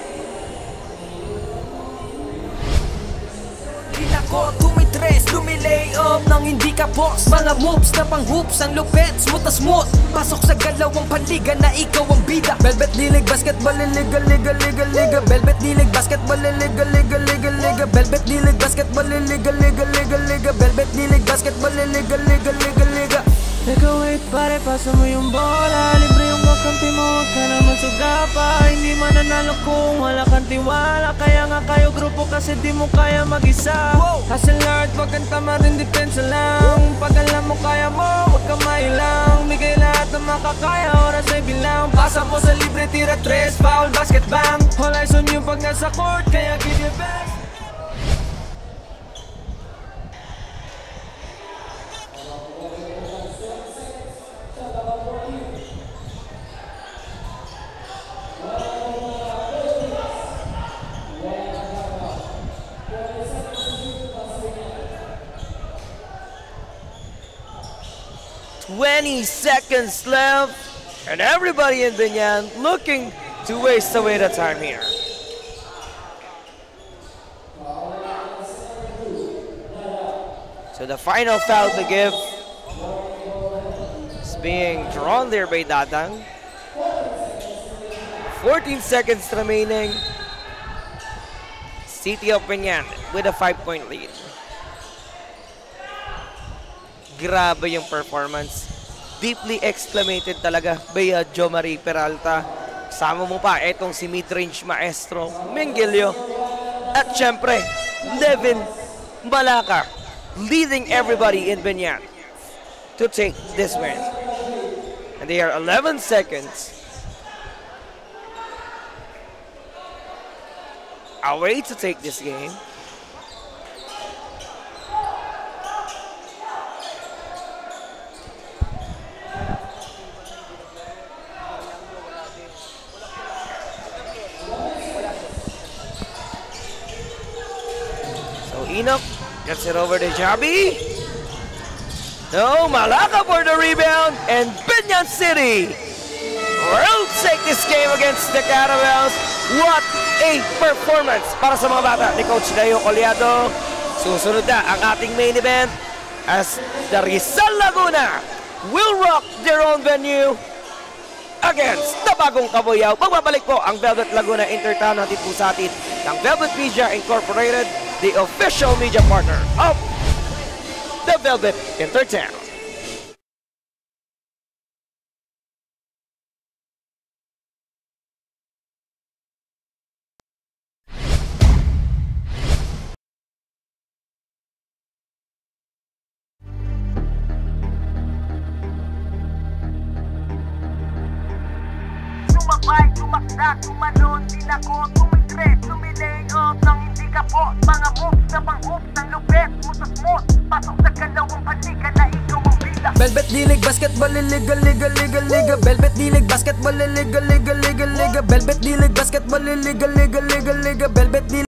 Ako tumitres, lumilay up nang hindi ka boss. Mga moves na pang hoops, ang lupet, smooth na smooth. Pasok sa galawang panliga na ikaw ang bida. Velvet Dilig, basketball, liga, liga, liga, liga. Velvet Dilig, basketball, liga, liga, liga, liga. Velvet Dilig, basketball, liga, liga, liga, liga. Velvet Dilig, basketball, liga, liga, liga, liga. Teka wait pare, pasa mo yung bola. Libre yung kakampi mo, wag ka naman sugapa. Hindi mananalo kung wala kang tiwala. Kaya nga kayo grupo kasi di mo kaya mag-isa. Hustle hard, wag kang tama rin, depensa lang. Pag alam mo kaya mo, wag ka mailang. Bigay lahat ng makakaya, oras ay bilang. Pasa mo sa libre, tira tres, foul, basket bang. All eyes on you pag nasa court, kaya give your best. "20 seconds left, and everybody in Binyan looking to waste away the time here." So the final foul to give is being drawn there by Dadang. 14 seconds remaining. City of Binyan with a 5-point lead. Grabe yung performance. Deeply exclamated talaga by Jo Marie Peralta. Kasama mo pa etong si mid-range maestro Mengilio. At syempre, Devin Malaka leading everybody in Binyan to take this win. And they are 11 seconds away to take this game. Enoch gets it over to Jabi. No, Malaka for the rebound, and Binyan City will take this game against the Carabels. What a performance para sa mga bata ni Coach Dayo Coleado. Susunod na ang ating main event as the Rizal Laguna will rock their own venue against the Bagong Kabuyaw. Magbabalik po ang Velvet Laguna Intertown, hatid po sa atin ng Velvet Media Incorporated, the official media partner of the Velvet Intertown. Sumabay, tumakdak, tumalon, din ako tumitres, tumilay up nang hindi ka po. Mga moves na pang-hoops ng lupet mo sa smooth. Pasok sa galawang palika na ikaw ang bida. Velvet dilig, basketball, liga, liga, liga, liga. Velvet dilig, basketball, liga, liga, liga, liga. Velvet dilig, basketball, liga, liga, liga, liga.